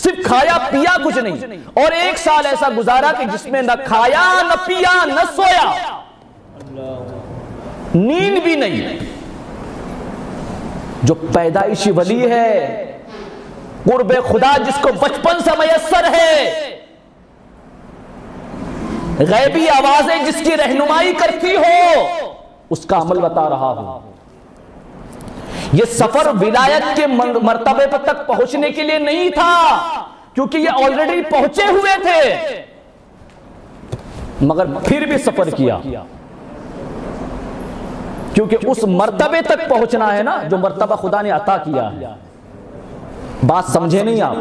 صرف کھایا پیا کچھ نہیں، اور ایک سال ایسا گزارا کہ جس میں نہ کھایا نہ پیا نہ سویا، نیند بھی نہیں۔ جو پیدائشی ولی ہے، قرب خدا جس کو بچپن سے میسر ہے، غیبی آوازیں جس کی رہنمائی کرتی ہو، اس کا عمل بتا رہا ہوں۔ یہ سفر ولایت کے مرتبے پر تک پہنچنے کے لیے نہیں تھا، کیونکہ یہ آلریڈی پہنچے ہوئے تھے، مگر پھر بھی سفر کیا، کیونکہ اس مرتبے تک پہنچنا ہے نا جو مرتبہ خدا نے عطا کیا ہے۔ بات سمجھے نہیں آپ؟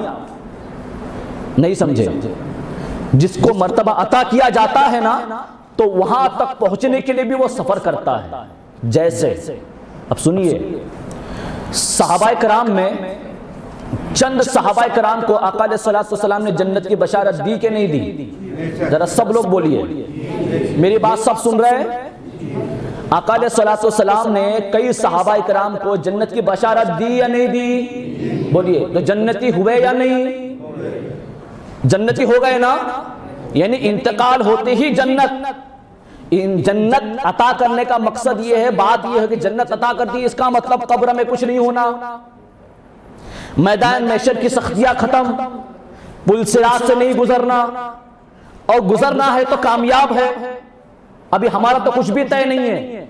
نہیں سمجھے؟ جس کو مرتبہ عطا کیا جاتا ہے نا تو وہاں تک پہنچنے کے لیے بھی وہ سفر کرتا ہے۔ جیسے اب سنیے، صحابہ کرام میں چند صحابہ کرام کو آقا علیہ السلام نے جنت کی بشارت دی کہ نہیں دی؟ ذرا سب لوگ بولیے، میری بات سب سن رہے ہیں؟ آقا علیہ السلام نے کئی صحابہ کرام کو جنت کی بشارت دی یا نہیں دی؟ بولیے، تو جنتی ہوئے یا نہیں؟ جنتی ہو گئے نا، یعنی انتقال ہوتے ہی جنت عطا کرنے کا مقصد یہ ہے، بات یہ ہے کہ جنت عطا کر دی، اس کا مطلب قبر میں کچھ نہیں ہونا، میدان محشر کی سختیاں ختم، پل صراط سے نہیں گزرنا، اور گزرنا ہے تو کامیاب ہے۔ ابھی ہمارا تو کچھ بھی طے نہیں ہے،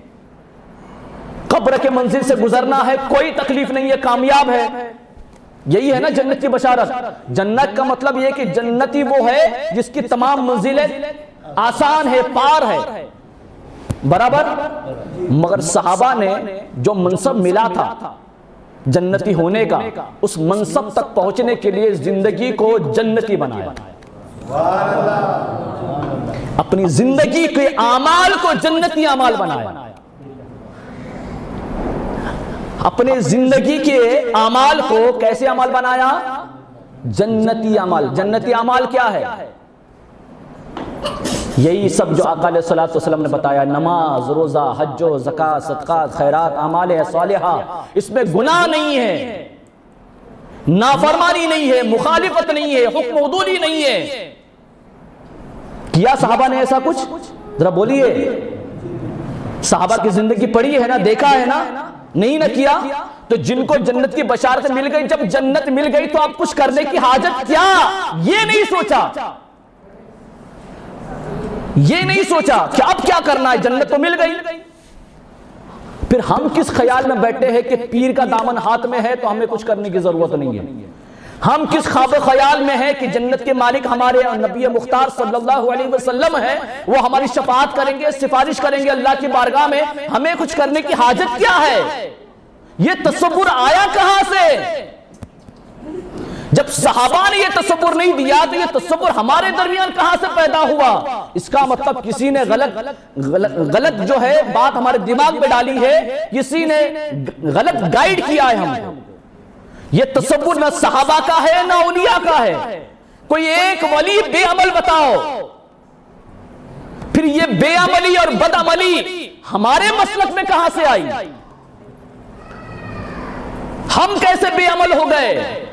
قبر کے منزل سے گزرنا ہے، کوئی تکلیف نہیں ہے، کامیاب ہے۔ یہی ہے نا جنت کی بشارت۔ جنت کا مطلب یہ کہ جنتی وہ ہے جس کی تمام منزلیں آسان ہے، پار ہے، برابر۔ مگر صحابہ نے جو منصب ملا تھا جنتی ہونے کا، اس منصب تک پہنچنے کے لیے زندگی کو جنتی بنایا، اپنی زندگی کے اعمال کو جنتی اعمال بنایا، اپنے زندگی کے اعمال کو کیسے عمل بنایا؟ جنتی عمل۔ جنتی عمل کیا ہے؟ یہی سب جو آقا علیہ السلام نے بتایا، نماز، روزہ، حج و زکوٰۃ، صدقات، خیرات، اعمال صالحہ، اس میں گناہ نہیں ہے، نافرمانی نہیں ہے، مخالفت نہیں ہے، حکم عدولی نہیں ہے۔ کیا صحابہ نے ایسا کچھ؟ ذرا بولیے، صحابہ کی زندگی پڑھی ہے نا، دیکھا ہے نا؟ نہیں نہ کیا۔ تو جن کو جنت کی بشارت مل گئی، جب جنت مل گئی تو اب کچھ کرنے کی حاجت کیا؟ یہ نہیں سوچا، یہ نہیں سوچا کہ اب کیا کرنا ہے، جنت تو مل گئی۔ پھر ہم کس خیال میں بیٹھے ہیں کہ پیر کا دامن ہاتھ میں ہے تو ہمیں کچھ کرنے کی ضرورت نہیں ہے۔ ہم کس خواب خیال میں ہیں کہ جنت کے مالک ہمارے نبی مختار صلی اللہ علیہ وسلم ہے، وہ ہماری شفاعت کریں گے، سفارش کریں گے اللہ کی بارگاہ میں، ہمیں کچھ کرنے کی حاجت کیا ہے؟ یہ تصور آیا کہاں سے؟ جب صحابہ نے یہ تصور نہیں دیا تو یہ تصور ہمارے درمیان کہاں سے پیدا ہوا؟ اس کا مطلب کسی نے غلط جو ہے بات ہمارے دماغ میں ڈالی ہے، کسی نے غلط گائیڈ کیا ہے ہم کو۔ یہ تصور نہ صحابہ کا ہے نہ اولیاء کا ہے۔ کوئی ایک ولی بے عمل بتاؤ، پھر یہ بے عملی اور بد عملی ہمارے مسلک میں کہاں سے آئی؟ ہم کیسے بے عمل ہو گئے؟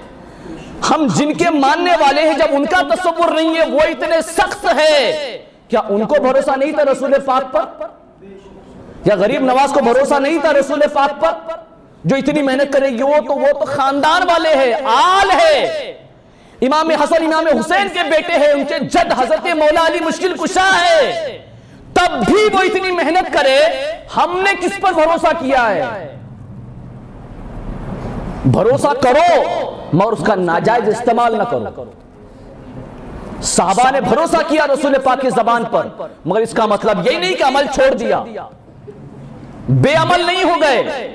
ہم جن کے ماننے والے ہیں جب ان کا تصور نہیں ہے، وہ اتنے سخت ہے، کیا ان کو بھروسہ نہیں تھا رسول پاک پر؟ یا غریب نواز کو بھروسہ نہیں تھا رسول پاک پر جو اتنی محنت کرے گی؟ وہ تو خاندان والے ہیں، آل ہے، امام حسن امام حسین کے بیٹے ہیں، ان کے جد حضرت مولا علی مشکل کشا ہے، تب بھی وہ اتنی محنت کرے، ہم نے کس پر بھروسہ کیا ہے؟ بھروسہ کرو مگر اس کا ناجائز استعمال نہ کرو۔ صحابہ نے بھروسہ کیا رسول پاک کی زبان پر، مگر اس کا مطلب یہی نہیں کہ عمل چھوڑ دیا، بے عمل نہیں ہو گئے۔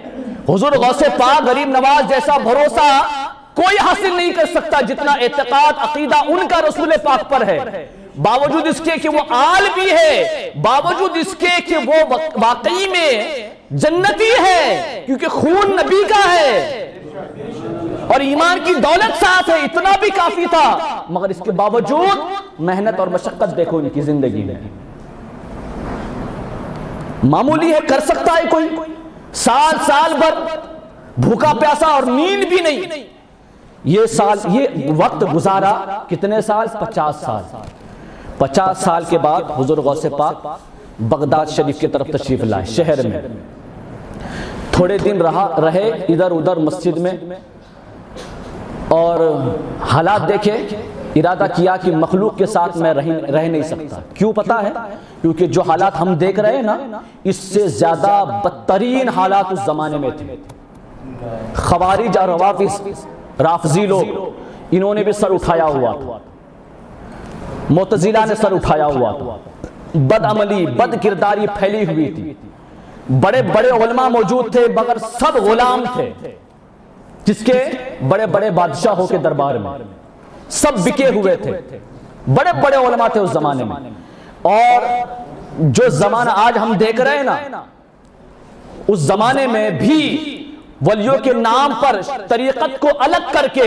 حضور غوث پاک غریب نواز جیسا بھروسہ کوئی حاصل نہیں کر سکتا جتنا اعتقاد عقیدہ ان کا رسول پاک پر ہے، باوجود اس کے کہ وہ آل بھی ہے، باوجود اس کے کہ وہ واقعی میں جنتی ہے کیونکہ خون نبی کا ہے اور ایمان کی دولت ساتھ ہے، اتنا بھی کافی تھا، مگر اس کے باوجود محنت اور مشقت دیکھو ان کی زندگی میں۔ معمولی ہے کر سکتا ہے کوئی، سال بھر بھوکا پیاسا اور نیند بھی نہیں، یہ وقت گزارا کتنے سال؟ 50 سال۔ 50 سال کے بعد حضور غوث پاک بغداد شریف کی طرف تشریف لائے، شہر میں تھوڑے دن رہے ادھر ادھر مسجد میں، اور حالات دیکھے، ارادہ کیا کہ مخلوق کے ساتھ میں رہ نہیں سکتا۔ کیوں پتا ہے؟ کیونکہ جو حالات ہم دیکھ رہے ہیں نا، اس سے زیادہ بدترین حالات اس زمانے میں تھے۔ خوارج اور رافضی لوگ، انہوں نے بھی سر اٹھایا ہوا تھا، معتزلہ نے سر اٹھایا ہوا تھا، بد عملی بد کرداری پھیلی ہوئی تھی، بڑے بڑے علماء موجود تھے مگر سب غلام تھے، جس کے بڑے بڑے بادشاہوں کے دربار میں سب بکے ہوئے تھے، بڑے بڑے علماء تھے اس زمانے میں۔ اور جو زمانہ آج ہم دیکھ رہے ہیں نا، اس زمانے میں بھی ولیوں کے نام پر طریقت کو الگ کر کے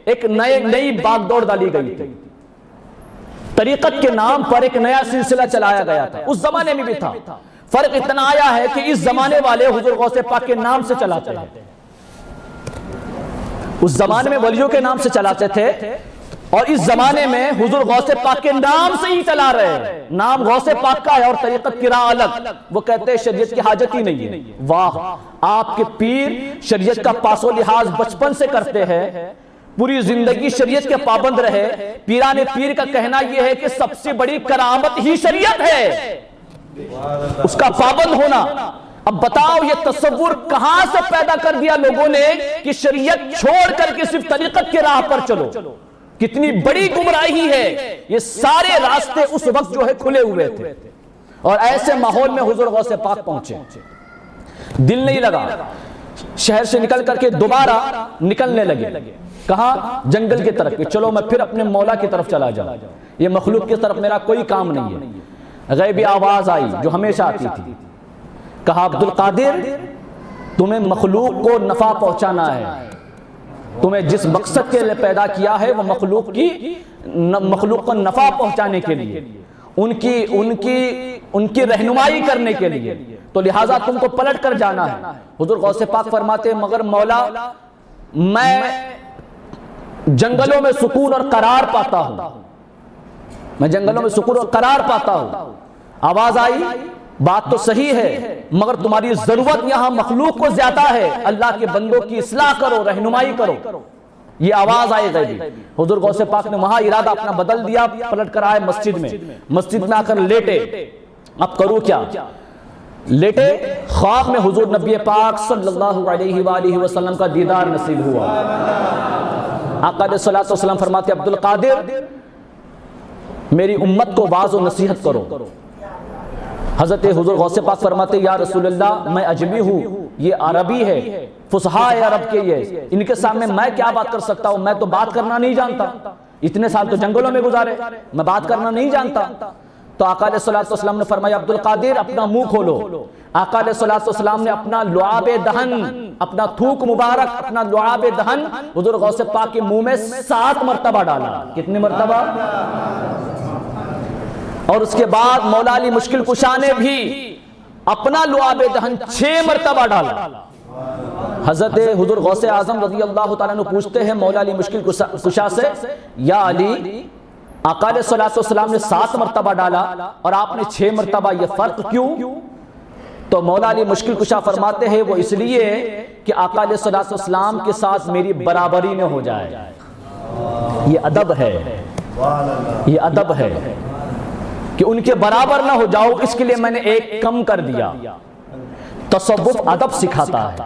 ایک نئی باغ دوڑ ڈالی گئی تھی، طریقت کے نام پر ایک نیا سلسلہ چلایا گیا تھا، اس زمانے میں بھی تھا۔ فرق اتنا آیا ہے کہ اس زمانے والے حضور غوث پاک کے نام سے چلاتے ہیں، اس زمانے میں ولیوں کے نام سے چلاتے تھے، اور اس زمانے میں حضور غوث پاک کے نام سے ہی چلا رہے ہیں۔ نام غوث پاک کا ہے اور طریقت کی راہ الگ، وہ کہتے ہیں شریعت کی حاجت ہی نہیں ہے۔ واہ، آپ کے پیر شریعت کا پاس و لحاظ بچپن سے کرتے ہیں، پوری زندگی شریعت کے پابند رہے۔ پیران پیر کا کہنا یہ ہے کہ سب سے بڑی کرامت ہی شریعت ہے، اس کا پابند ہونا۔ اب بتاؤ یہ تصور کہاں سے پیدا کر دیا لوگوں نے کہ شریعت چھوڑ کر کے صرف طریقت کے راہ پر چلو؟ کتنی بڑی گمراہی ہے۔ یہ سارے راستے اس وقت جو ہے کھلے ہوئے تھے، اور ایسے ماحول میں حضور غوث پاک پہنچے، دل نہیں لگا، شہر سے نکل کر کے دوبارہ نکلنے لگے، کہاں؟ جنگل کی طرف، کہ چلو میں پھر اپنے مولا کی طرف چلا جاؤں، یہ مخلوق کی طرف میرا کوئی کام نہیں ہے۔ غیبی آواز آئی جو ہمیشہ آتی تھی، کہا عبد القادر تمہیں مخلوق کو نفع پہنچانا ہے، تمہیں جس مقصد کے لیے پیدا کیا ہے وہ مخلوق کو نفع پہنچانے کے لیے، ان کی رہنمائی کرنے کے لیے، تو لہٰذا تم کو پلٹ کر جانا ہے۔ حضور غوث پاک فرماتے ہیں مگر مولا میں جنگلوں میں سکون اور قرار پاتا ہوں، میں جنگلوں میں سکون اور قرار پاتا ہوں۔ آواز آئی بات تو صحیح ہے، مگر تمہاری ضرورت یہاں مخلوق کو زیادہ ہے، اللہ کے بندوں کی اصلاح کرو، رہنمائی کرو۔ یہ آواز آئے غیبی۔ حضور غوث پاک نے وہاں ارادہ اپنا بدل دیا، پلٹ کر آئے مسجد میں آ کر لیٹے۔ اب کروں کیا؟ لیٹے، خواب میں حضور نبی پاک صلی اللہ علیہ وآلہ وسلم کا دیدار نصیب ہوا۔ آقا علیہ الصلوۃ والسلام فرماتے عبد القادر میری امت کو واعظ و نصیحت کرو۔ حضرت حضور غوث پاک فرماتے یا رسول اللہ میں اجمی ہوں، یہ عربی ہے، فصحاء عرب کے، یہ ان کے سامنے میں کیا بات کر سکتا ہوں؟ میں تو بات کرنا نہیں جانتا، اتنے سال تو جنگلوں میں گزارے، میں بات کرنا نہیں جانتا۔ تو آقا علیہ الصلوۃ والسلام نے فرمایا عبد القادر اپنا منہ کھولو۔ آقا علیہ الصلوۃ والسلام نے اپنا لعاب دہن، اپنا تھوک مبارک، اپنا لعاب دہن حضور غوث پاک کے منہ میں 7 مرتبہ ڈالا۔ کتنی مرتبہ؟ اور اس کے بعد مولا علی مشکل کشا نے بھی اپنا لعاب دہن 6 مرتبہ ڈالا۔ حضرت حضور غوث اعظم رضی اللہ تعالیٰ عنہ پوچھتے ہیں مولا علی مشکل کشا سے، یا علی، آقا علیہ الصلوۃ والسلام نے 7 مرتبہ ڈالا اور آپ نے 6 مرتبہ، یہ فرق کیوں؟ تو مولا علی مشکل کشا فرماتے ہیں وہ اس لیے کہ آقا علیہ الصلوۃ والسلام کے ساتھ میری برابری نہ ہو جائے۔ یہ ادب ہے، یہ ادب ہے کہ ان کے برابر نہ ہو جاؤ، اس کے لیے میں نے ایک کم کر دیا۔ تصوف ادب سکھاتا ہے،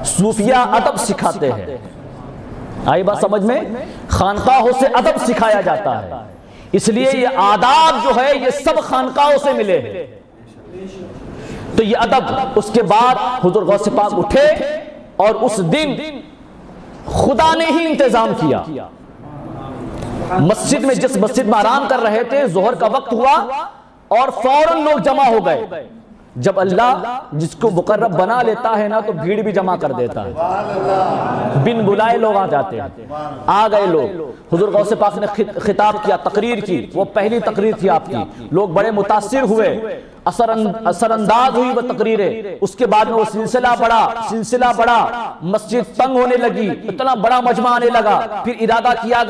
صوفیہ ادب سکھاتے ہیں۔ آئی بات سمجھ میں؟ خانقاہوں سے ادب سکھایا جاتا ہے، اس لیے یہ آداب جو ہے یہ سب خانقاہوں سے ملے ہیں۔ تو یہ ادب، اس کے بعد حضور غوث پاک اٹھے اور اس دن خدا نے ہی انتظام کیا۔ مسجد میں، جس مسجد میں آرام کر رہے تھے، ظہر کا وقت ہوا اور فوراً لوگ جمع ہو گئے۔ جب اللہ جس کو مقرب بنا لیتا ہے نا تو بھیڑ بھی جمع کر دیتا ہے، بن بلائے لوگ آ جاتے ہیں۔ آ گئے لوگ، حضور غوث پاک نے خطاب کیا، تقریر کی، وہ پہلی تقریر تھی آپ کی، لوگ بڑے متاثر ہوئے، اثر انداز ہوئی وہ تقریریں۔ اس کے بعد میں وہ سلسلہ بڑھا، مسجد تنگ ہونے لگی، اتنا بڑا مجمع آنے لگا۔ پھر ارادہ کیا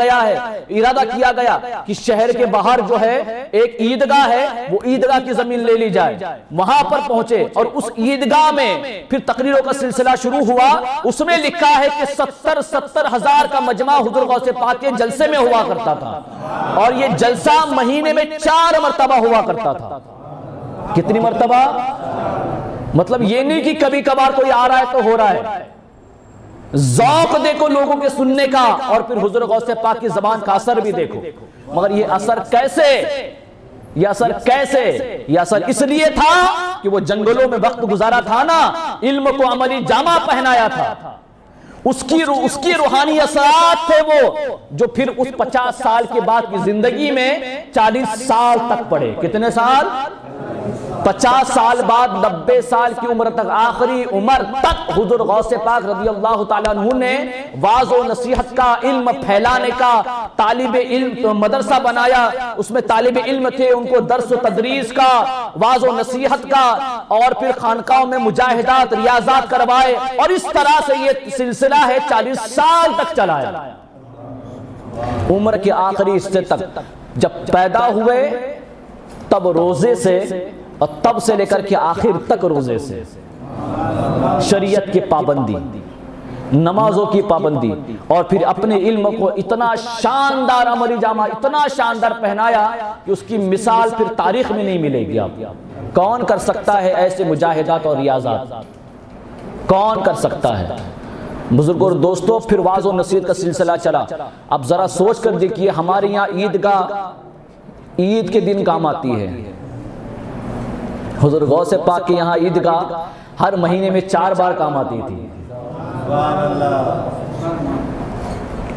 گیا کہ شہر کے باہر جو ہے ایک عیدگاہ ہے، وہ عیدگاہ کی زمین لے لی جائے۔ وہاں پر پہنچے اور اس عیدگاہ میں پھر تقریروں کا سلسلہ شروع ہوا۔ اس میں لکھا ہے کہ 70 ہزار کا مجمع حضور غوث پاک کے جلسے میں ہوا کرتا تھا، اور یہ جلسہ مہینے میں 4 مرتبہ ہوا کرتا تھا۔ کتنی مرتبہ؟ مطلب یہ نہیں کہ کبھی کبھار کوئی آ رہا ہے تو ہو رہا ہے۔ ذوق دیکھو لوگوں کے سننے کا، اور پھر حضور غوث پاک کی زبان کا اثر بھی دیکھو۔ مگر یہ اثر کیسے؟ یہ اثر اس لیے تھا کہ وہ جنگلوں میں وقت گزارا تھا نا، علم کو عملی جامہ پہنایا تھا۔ اس کی روحانی اثرات تھے وہ، جو پھر اس 50 سال کے بعد کی زندگی میں 40 سال تک پڑے۔ کتنے سال؟ 50 سال بعد 90 سال کی عمر تک، آخری عمر تک حضور غوث پاک رضی اللہ تعالیٰ عنہ نے واعظ و نصیحت کا، علم پھیلانے کا، طالب علم مدرسہ بنایا، اس میں طالب علم تھے، ان کو درس و تدریس کا، واعظ و نصیحت کا، اور پھر خانقاہوں میں مجاہدات، ریاضات کروائے، اور اس طرح سے یہ سلسلہ ہے 40 سال تک چلایا۔ عمر کے آخری حصے تک جب پیدا ہوئے تب روزے سے، اور تب سے لے کر کے آخر تک روزے سے، شریعت کی پابندی، نمازوں کی پابندی، اور پھر اپنے علم کو اتنا شاندار عملی جامہ، اتنا شاندار پہنایا کہ اس کی مثال پھر تاریخ میں نہیں ملے گی۔ آپ کون کر سکتا ہے ایسے مجاہدات اور ریاضات؟ کون کر سکتا ہے؟ بزرگوں اور دوستوں، پھر واعظ و نصیحت کا سلسلہ چلا۔ اب ذرا سوچ کر دیکھیے، ہمارے یہاں عیدگاہ عید کے دن کام آتی ہے، حضور غوث پاک کے یہاں عیدگاہ ہر مہینے میں 4 بار کام آتی تھی۔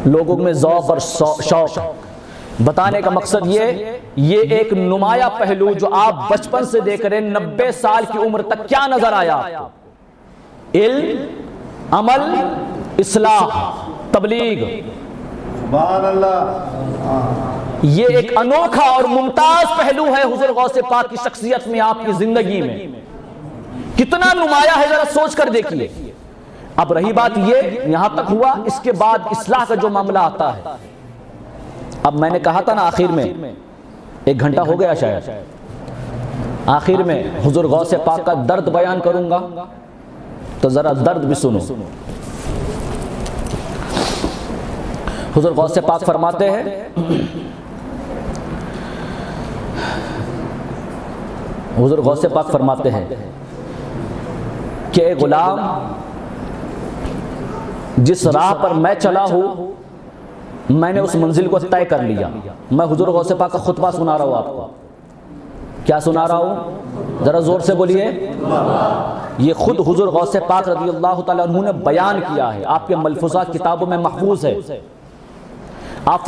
لوگوں میں ذوق اور شوق۔ بتانے کا مقصد یہ ایک نمایاں پہلو جو آپ بچپن سے دیکھ رہے ہیں، 90 سال کی عمر تک کیا نظر آیا آپ کو؟ علم، عمل، اصلاح، تبلیغ۔ یہ ایک انوکھا اور ممتاز پہلو ہے حضور غوث پاک کی شخصیت میں، آپ کی زندگی میں کتنا نمایاں ہے، ذرا سوچ کر دیکھیے۔ اب رہی بات یہ، یہاں تک ہوا، اس کے بعد اصلاح کا جو معاملہ آتا ہے۔ اب میں نے کہا تھا نا آخر میں، 1 گھنٹہ ہو گیا شاید، آخر میں حضور غوث پاک کا درد بیان کروں گا، تو ذرا درد بھی سنو۔ حضور غوث پاک فرماتے ہیں، حضور غوث پاک فرماتے ہیں کہ اے غلام، جس راہ پر میں چلا ہوں میں نے اس منزل کو طے کر لیا۔ میں حضور غوث پاک کا خطبہ سنا رہا ہوں آپ کو۔ کیا سنا رہا ہوں؟ ذرا زور سے بولیے۔ یہ خود حضور غوث پاک رضی اللہ تعالیٰ عنہ نے بیان کیا ہے، آپ کے ملفوظات کتابوں میں محفوظ ہے۔ آپ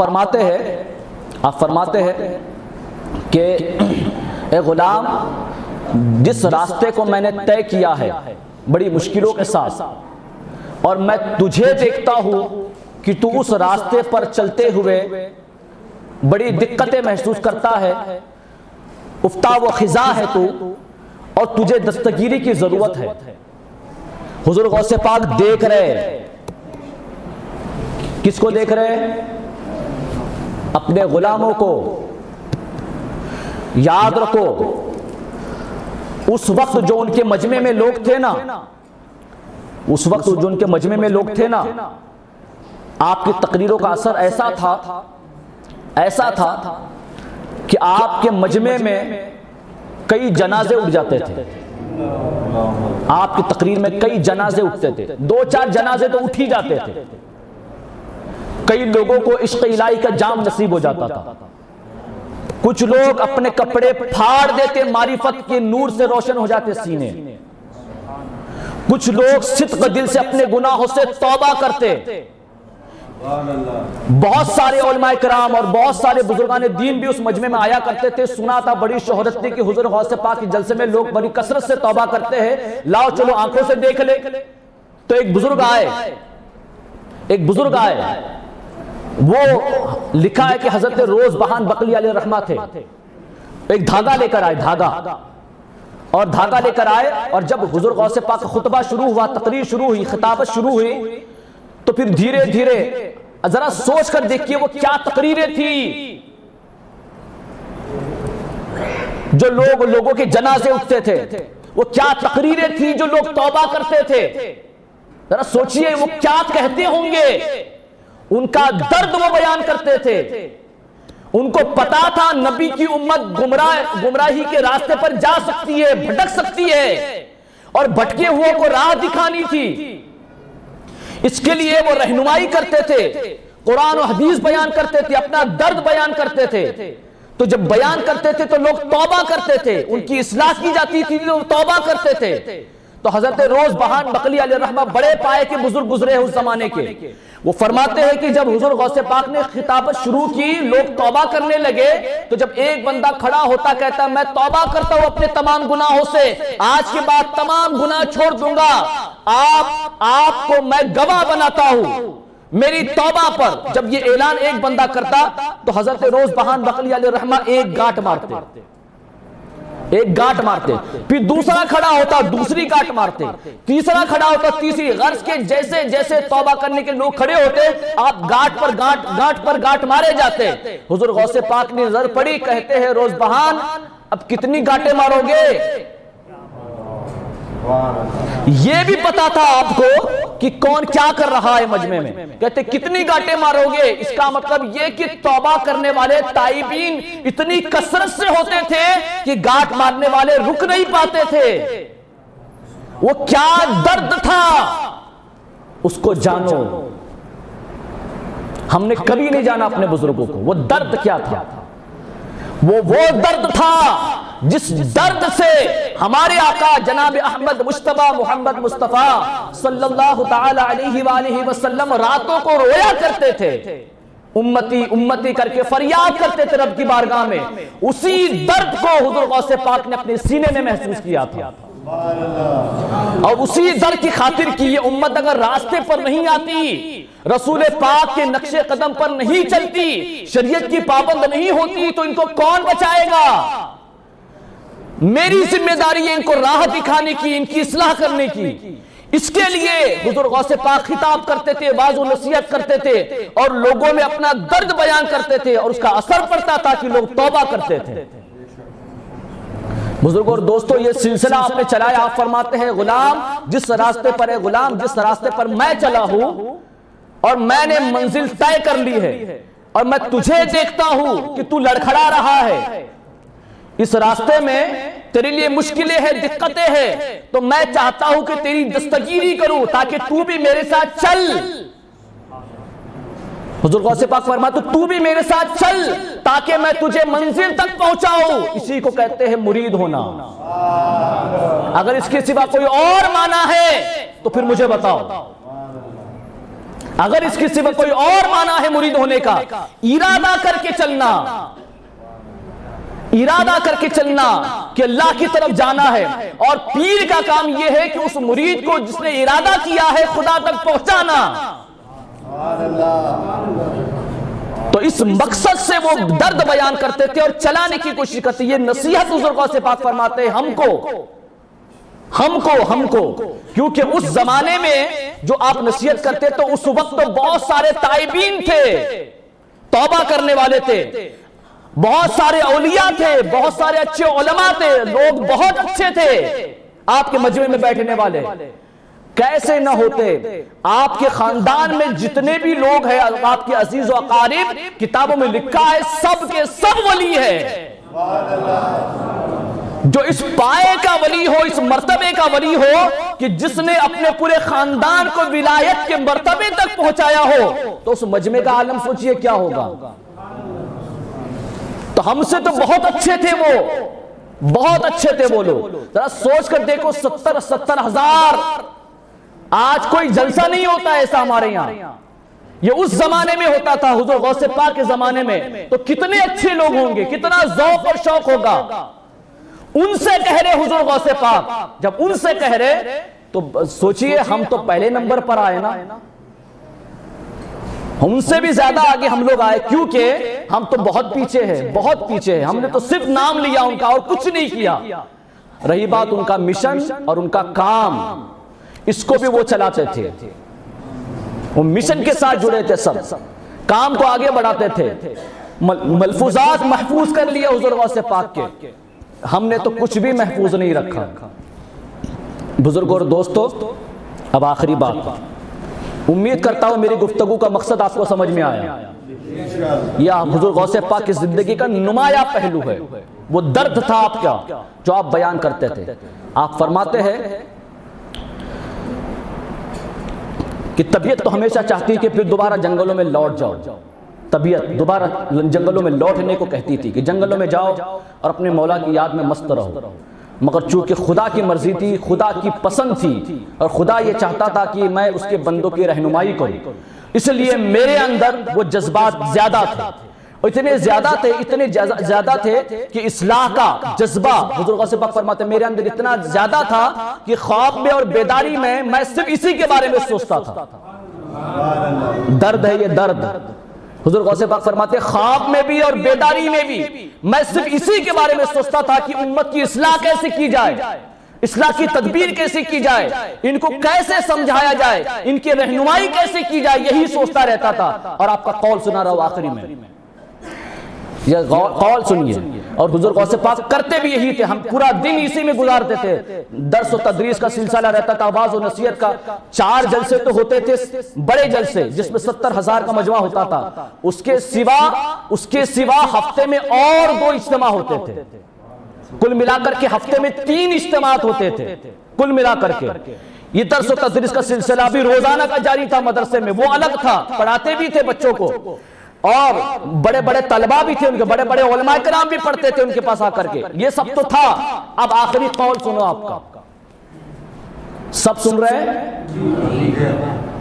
فرماتے ہیں کہ اے غلام، جس راستے کو میں نے طے کیا ہے بڑی مشکلوں کے ساتھ، اور میں تجھے دیکھتا ہوں کہ تو اس راستے پر چلتے ہوئے بڑی دقتیں محسوس کرتا ہے، افتاء و خزاں ہے تو، اور تجھے دستگیری کی ضرورت ہے۔ حضور غوث پاک دیکھ رہے، کس کو دیکھ رہے؟ اپنے غلاموں کو۔ یاد رکھو اس وقت جو ان کے مجمع میں لوگ تھے نا، اس وقت جو ان کے مجمع میں لوگ تھے نا، آپ کی تقریروں کا اثر ایسا تھا کہ آپ کے مجمع میں کئی جنازے اٹھ جاتے تھے۔ آپ کی تقریر میں کئی جنازے اٹھتے تھے، 2-4 جنازے تو اٹھ ہی جاتے تھے۔ کئی لوگوں کو عشق الہی کا جام نصیب ہو جاتا تھا۔ کچھ لوگ اپنے کپڑے پھاڑ دیتے، معرفت کے نور سے روشن ہو جاتے سینے۔ کچھ لوگ صدق دل سے اپنے گناہوں سے توبہ کرتے۔ بہت سارے علماء کرام اور بہت سارے بزرگان دین بھی اس مجمع میں آیا کرتے تھے۔ سنا تھا، بڑی شہرت تھی کہ حضور غوث پاک کے جلسے میں لوگ بڑی کثرت سے توبہ کرتے ہیں، لاؤ چلو آنکھوں سے دیکھ لے۔ تو ایک بزرگ آئے، وہ لکھا ہے کہ حضرت روز بہان بقلی علیہ الرحمہ تھے۔ ایک دھاگا لے کر آئے، دھاگا لے کر آئے، اور جب حضور غوث پاک کا خطبہ شروع ہوا، تقریر شروع ہوئی، خطابت شروع ہوئی، تو پھر دھیرے دھیرے ذرا سوچ کر دیکھیے وہ کیا تقریریں تھی جو لوگوں کے جنازے اٹھتے تھے، وہ کیا تقریریں تھی جو لوگ توبہ کرتے تھے۔ ذرا سوچئے وہ کیا کہتے ہوں گے، ان کا درد وہ بیان کرتے تھے۔ ان کو پتا تھا نبی کی امت گمراہی کے راستے پر جا سکتی ہے، بھٹک سکتی ہے، اور بھٹکے ہوئے کو راہ دکھانی تھی۔ اس کے لیے وہ رہنمائی کرتے تھے، قرآن و حدیث بیان کرتے تھے، اپنا درد بیان کرتے تھے۔ تو جب بیان کرتے تھے تو لوگ توبہ کرتے تھے، ان کی اصلاح کی جاتی تھی تو توبہ کرتے تھے۔ تو حضرت روز بہان بقلی علیہ الرحمہ بڑے پائے کے بزرگ گزرے اس زمانے کے، وہ فرماتے ہیں کہ جب حضور غوث پاک نے خطابت شروع کی، لوگ توبہ کرنے لگے، تو جب ایک بندہ کھڑا ہوتا کہتا میں توبہ کرتا ہوں اپنے تمام گناہوں سے، آج کے بعد تمام گناہ چھوڑ دوں گا، آپ کو میں گواہ بناتا ہوں میری توبہ پر۔ جب یہ اعلان ایک بندہ کرتا تو حضرت روز بہان بقلی علیہ الرحمہ ایک گاٹ مارتے، پھر دوسرا کھڑا ہوتا دوسری گاٹ مارتے، تیسرا کھڑا ہوتا تیسری۔ غرض کے جیسے جیسے توبہ کرنے کے لوگ کھڑے ہوتے، آپ گاٹ پر گاٹ مارے جاتے۔ حضور غوث پاک نے نظر پڑی، کہتے ہیں روز بہان اب کتنی گاٹیں مارو گے؟ یہ بھی پتا تھا آپ کو کہ کون کیا کر رہا ہے مجمع میں، کہتے کتنی گاٹیں مارو گے؟ اس کا مطلب یہ کہ توبہ کرنے والے تائبین اتنی کثرت سے ہوتے تھے کہ گاٹ مارنے والے رک نہیں پاتے تھے۔ وہ کیا درد تھا اس کو جانو، ہم نے کبھی نہیں جانا اپنے بزرگوں کو۔ وہ درد کیا تھا؟ وہ درد تھا جس درد سے ہمارے آقا جناب احمد مجتبی محمد مصطفیٰ صلی اللہ تعالی علیہ وآلہ وسلم راتوں کو رویا کرتے تھے، امتی امتی کر کے فریاد کرتے تھے رب کی بارگاہ میں۔ اسی درد کو حضور غوث پاک نے اپنے سینے میں محسوس کیا تھا، اور اسی درد کی خاطر کی یہ امت اگر راستے پر نہیں آتی، رسول پاک کے نقش قدم پر نہیں چلتی، شریعت کی پابند نہیں ہوتی، تو ان کو کون بچائے گا؟ میری ذمہ داری ہے ان کو راہ دکھانے کی، ان کی اصلاح کرنے کی۔ اس کے لیے حضور غوث پاک خطاب کرتے تھے، واعظ و نصیحت کرتے تھے، اور لوگوں میں اپنا درد بیان کرتے تھے، اور اس کا اثر پڑتا تھا کہ لوگ توبہ کرتے تھے۔ بزرگوں اور دوستوں، یہ سلسلہ آپ نے چلایا۔ آپ فرماتے ہیں غلام جس راستے پر ہے، غلام جس راستے پر میں چلا ہوں اور میں نے منزل طے کر لی ہے، اور میں تجھے دیکھتا ہوں کہ تو لڑکھڑا رہا ہے، اس راستے میں تیرے لیے مشکلیں ہیں، دقتیں ہیں، تو میں چاہتا ہوں کہ تیری دستگیری کروں تاکہ تو بھی میرے ساتھ چل۔ حضور غوث پاک فرماتے تو بھی میرے ساتھ چل تاکہ میں تجھے منزل تک پہنچاؤں۔ اسی کو کہتے ہیں مرید ہونا۔ اگر اس کے سوا کوئی اور معنی ہے تو پھر مجھے بتاؤ۔ اگر اس کے سوا کوئی اور معنی ہے مرید ہونے کا، ارادہ کر کے چلنا، ارادہ کر کے چلنا کہ اللہ کی طرف جانا ہے، اور پیر کا کام یہ ہے کہ اس مرید کو جس نے ارادہ کیا ہے خدا تک پہنچانا۔ تو اس مقصد سے وہ درد بیان کرتے تھے اور چلانے کی کوشش کرتے. یہ نصیحت حضور غوث پاک فرماتے ہیں ہم کو کیونکہ اس زمانے میں جو آپ نصیحت کرتے تو اس وقت تو بہت سارے تائبین تھے, توبہ کرنے والے تھے, بہت سارے اولیاء تھے, بہت سارے اچھے علماء تھے, لوگ بہت اچھے تھے آپ کے مجمع میں بیٹھنے والے. کیسے نہ ہوتے, آپ کے خاندان میں جتنے بھی لوگ ہیں آپ کے عزیز و اقارب, کتابوں میں لکھا ہے سب کے سب ولی ہے. جو اس پائے کا ولی ہو, اس مرتبے کا ولی ہو کہ جس نے اپنے پورے خاندان کو ولایت کے مرتبے تک پہنچایا ہو, تو اس مجمع کا عالم سوچئے کیا ہوگا. تو ہم سے تو بہت اچھے تھے وہ, بہت اچھے تھے وہ لوگ. ذرا سوچ کر دیکھو 70 ہزار, آج کوئی جلسہ نہیں ہوتا ایسا ہمارے یہاں, یہ اس زمانے میں ہوتا تھا حضور غوث پاک کے زمانے میں. تو کتنے اچھے لوگ ہوں گے, کتنا ذوق اور شوق ہوگا. ان سے کہہ رہے حضور غوث پاک, جب ان سے کہہ رہے تو سوچئے ہم تو پہلے نمبر پر آئے نا, ہم سے بھی زیادہ آگے ہم لوگ آئے, کیونکہ ہم تو بہت پیچھے ہیں, بہت پیچھے ہیں. ہم نے تو صرف نام لیا ان کا اور کچھ نہیں کیا. رہی بات ان کا مشن اور ان کا کام, اس کو بھی وہ چلاتے تھے, وہ مشن کے ساتھ جڑے تھے, سب کام کو آگے بڑھاتے تھے. ملفوظات محفوظ کر لیے حضور غوث پاک کے, ہم نے تو کچھ بھی محفوظ نہیں رکھا. بزرگوں اور دوستو, اب آخری بات, امید کرتا ہوں میری گفتگو کا مقصد آپ کو سمجھ میں آیا. یہ حضور غوث پاک کی زندگی کا نمایاں پہلو ہے, وہ درد تھا آپ کا جو آپ بیان کرتے تھے. آپ فرماتے ہیں کہ طبیعت تو ہمیشہ چاہتی کہ پھر دوبارہ جنگلوں میں لوٹ جاؤ. طبیعت دوبارہ جنگلوں میں لوٹنے کو کہتی تھی کہ جنگلوں میں جاؤ اور اپنے مولا کی یاد میں مست رہو. مگر چونکہ خدا کی مرضی تھی, خدا کی پسند تھی, اور خدا یہ چاہتا تھا کہ میں اس کے بندوں کی رہنمائی کروں, اس لیے میرے اندر وہ جذبات زیادہ تھے. اتنے زیادہ تھے کہ اصلاح کا جذبہ, حضور غوث پاک فرماتے میرے اندر اتنا زیادہ تھا کہ خواب میں اور بیداری میں صرف اسی کے بارے میں سوچتا تھا. درد ہے یہ درد. حضور غوث پاک فرماتے خواب میں بھی اور بیداری میں بھی میں صرف اسی کے بارے میں سوچتا تھا کہ امت کی اصلاح کیسے کی جائے, اصلاح کی تدبیر کیسے کی جائے, ان کو کیسے سمجھایا جائے, ان کی رہنمائی کیسے کی جائے, یہی سوچتا رہتا تھا. اور آپ کا قول سنا رہا ہوں آخری میں, یہ قول سنیے. اور حضور غوث پاک کرتے بھی یہی تھے, ہم پورا دن اسی میں گزارتے تھے. درس و تدریس کا سلسلہ رہتا تھا, آواز و نصیحت کا 4 جلسے تو ہوتے تھے, بڑے جلسے جس میں 70,000 کا مجمع ہوتا تھا. اس کے سوا ہفتے میں اور 2 اجتماع ہوتے تھے. کل ملا کر کے ہفتے میں 3 اجتماعات ہوتے تھے کل ملا کر کے. یہ درس و تدریس کا سلسلہ بھی روزانہ کا جاری تھا مدرسے میں, وہ الگ تھا, پڑھاتے بھی تھے بچوں کو, اور بڑے بڑے طلبہ بھی تھے ان کے, بڑے بڑے علماء کرام بھی پڑھتے تھے ان کے پاس آ کر کے. یہ سب تو تھا. اب آخری قول سنو آپ کا, سب سن رہے ہیں,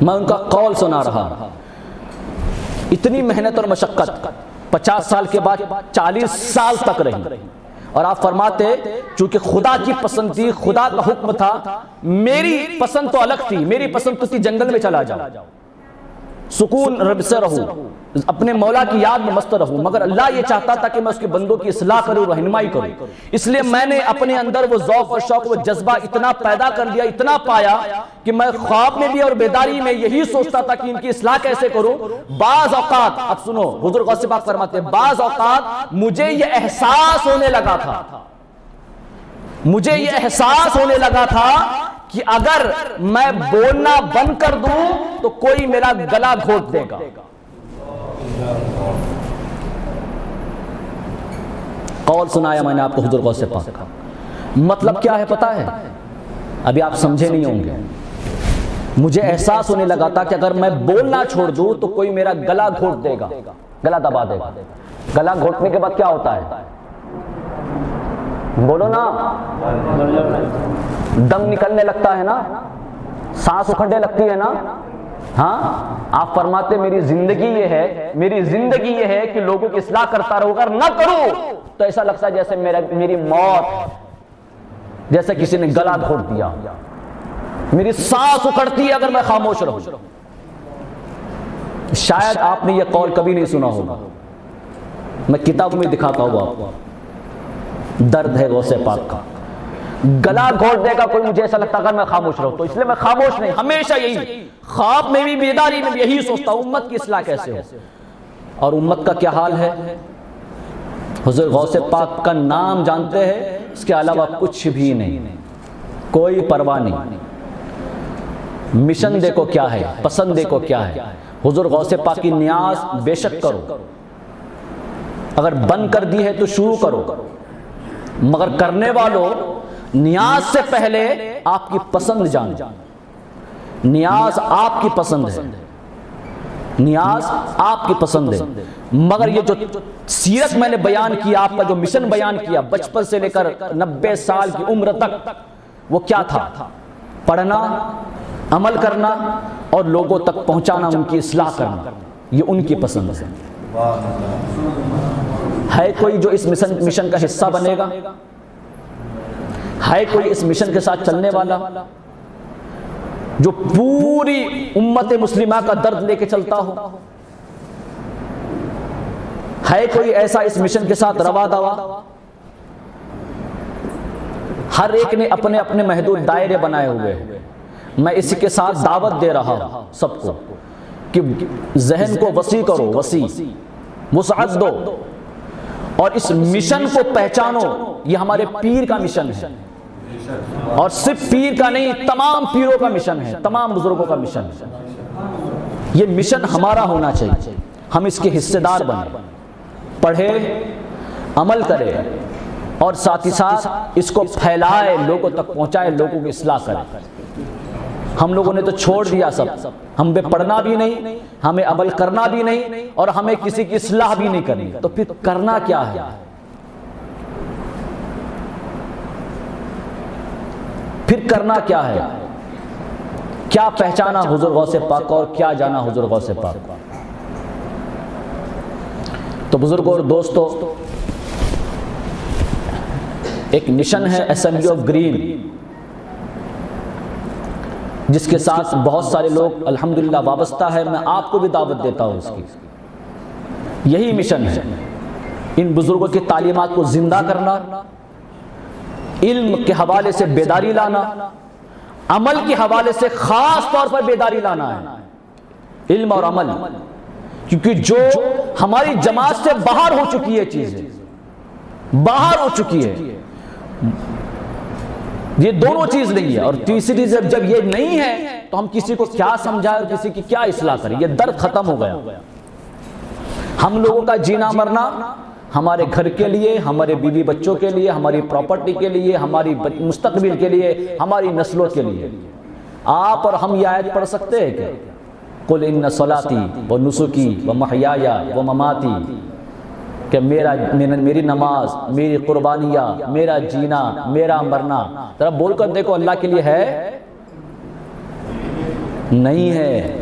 میں ان کا قول سنا رہا. اتنی محنت اور مشقت 50 سال کے بعد 40 سال تک رہی, اور آپ فرماتے چونکہ خدا کی پسند تھی, خدا کا حکم تھا, میری پسند تو الگ تھی, میری پسند تو تھی جنگل میں چلا جاؤ, سکون رب سے رہوں, اپنے مولا کی یاد میں مست رہوں. مگر اللہ یہ چاہتا تھا کہ میں اس کے بندوں کی اصلاح کروں, رہنمائی کروں. اس لیے میں نے اپنے اندر وہ ذوق اور شوق, وہ جذبہ اتنا پیدا کر لیا, اتنا پایا کہ میں خواب میں بھی اور بیداری میں یہی سوچتا تھا کہ ان کی اصلاح کیسے کروں. بعض اوقات, اب سنو, حضور غوث پاک فرماتے ہیں بعض اوقات مجھے یہ احساس ہونے لگا تھا کہ اگر میں بولنا بند کر دوں تو کوئی میرا گلا گھونٹ دے گا. قول سنایا میں نے آپ کو حضور غوث پاک کا. مطلب کیا ہے پتا ہے, ابھی آپ سمجھے نہیں ہوں گے. مجھے احساس ہونے لگا تھا کہ اگر میں بولنا چھوڑ دوں تو کوئی میرا گلا گھونٹ دے گا, گلا دبا دے گا. گلا گھونٹنے کے بعد کیا ہوتا ہے, بولو نا, دم نکلنے لگتا ہے نا, سانس اکھڑنے لگتی ہے نا. ہاں, آپ فرماتے میری زندگی یہ ہے کہ لوگوں کی اصلاح کرتا رہوں, اگر نہ کروں تو ایسا لگتا ہے جیسے میری موت, جیسے کسی نے گلا گھونٹ دیا. میری سانس اکھڑتی ہے اگر میں خاموش رہوں. شاید آپ نے یہ قول کبھی نہیں سنا ہوگا، میں کتاب میں دکھاتا ہوں آپ کو. درد ہے غوث پاک کا، گلا گھونٹ دے گا کوئی مجھے ایسا لگتا اگر میں خاموش رہوں تو، اس لیے میں خاموش نہیں، ہمیشہ یہی خواب میں بھی بیداری میں بھی یہی سوچتا ہوں امت کی اصلاح کیسے ہو. اور امت کا کیا حال ہے؟ حضور غوث پاک کا نام جانتے ہیں، اس کے علاوہ کچھ بھی نہیں، کوئی پرواہ نہیں. مشن دیکھو کیا ہے، پسند دیکھو کیا ہے. حضور غوث پاک کی نیاز بے شک کرو، اگر بند کر دی ہے تو شروع کرو، مگر کرنے والوں نیاز سے پہلے آپ کی پسند جانو. نیاز آپ کی پسند ہے، نیاز آپ کی پسند ہے. مگر یہ جو سیرت میں نے بیان کیا، آپ کا جو مشن بیان کیا بچپن سے لے کر 90 سال کی عمر تک، وہ کیا تھا؟ پڑھنا، عمل کرنا اور لوگوں تک پہنچانا، ان کی اصلاح کرنا، یہ ان کی پسند ہے. ہے کوئی جو اس مشن کا حصہ بنے گا؟ ہے کوئی اس مشن کے ساتھ چلنے والا جو پوری امت مسلمہ کا درد لے کے چلتا ہو؟ ہے کوئی ایسا اس مشن کے ساتھ روا دوا؟ ہر ایک نے اپنے اپنے محدود دائرے بنائے ہوئے ہیں. میں اسی کے ساتھ دعوت دے رہا ہوں سب کو کہ ذہن کو وسیع کرو، وسیع وسعت دو، اور اس مشن کو پہچانو. یہ ہمارے پیر کا مشن ہے، اور صرف پیر کا نہیں، تمام پیروں کا مشن ہے، تمام بزرگوں کا مشن ہے. یہ مشن ہمارا ہونا چاہیے، ہم اس کے حصے دار بنیں، پڑھے، عمل کرے، اور ساتھ ہی ساتھ اس کو پھیلائے، لوگوں تک پہنچائے، لوگوں کی اصلاح کرے. ہم لوگوں نے تو چھوڑ دیا سب، ہم پہ پڑھنا بھی نہیں، ہمیں عمل کرنا بھی نہیں، اور ہمیں کسی کی اصلاح بھی نہیں کرنی. تو پھر کرنا کیا ہے؟ پھر کرنا کیا ہے؟ کیا پہچانا حضور غوث پاک اور کیا جانا حضور غوث پاک؟ تو بزرگوں اور دوستو، ایک مشن ہے اسمبلی آف گرین، جس کے ساتھ بہت سارے لوگ الحمدللہ وابستہ ہے. میں آپ کو بھی دعوت دیتا ہوں اس کی. یہی مشن ہے، ان بزرگوں کی تعلیمات کو زندہ کرنا، علم کے حوالے سے بیداری لانا، عمل کے حوالے سے خاص طور پر بیداری لانا ہے. علم اور عمل، کیونکہ جو ہماری جماعت سے باہر ہو چکی ہے، چیزیں باہر ہو چکی ہے، یہ دونوں چیز نہیں ہے. اور تیسری جب یہ نہیں ہے تو ہم کسی کو کیا سمجھائیں اور کسی کی کیا اصلاح کریں؟ یہ درد ختم ہو گیا. ہم لوگوں کا جینا مرنا ہمارے گھر کے لیے، ہمارے بیوی بچوں کے لیے، ہماری پراپرٹی کے لیے، ہماری مستقبل کے لیے، ہماری نسلوں کے لیے. آپ اور ہم یہ آیت پڑھ سکتے ہیں کہ قل ان صلاتی و نسکی و محیای و مماتی، کہ میری نماز، میری قربانیاں، میرا جینا، میرا مرنا. ذرا بول کر دیکھو، اللہ کے لیے ہے؟ نہیں ہے.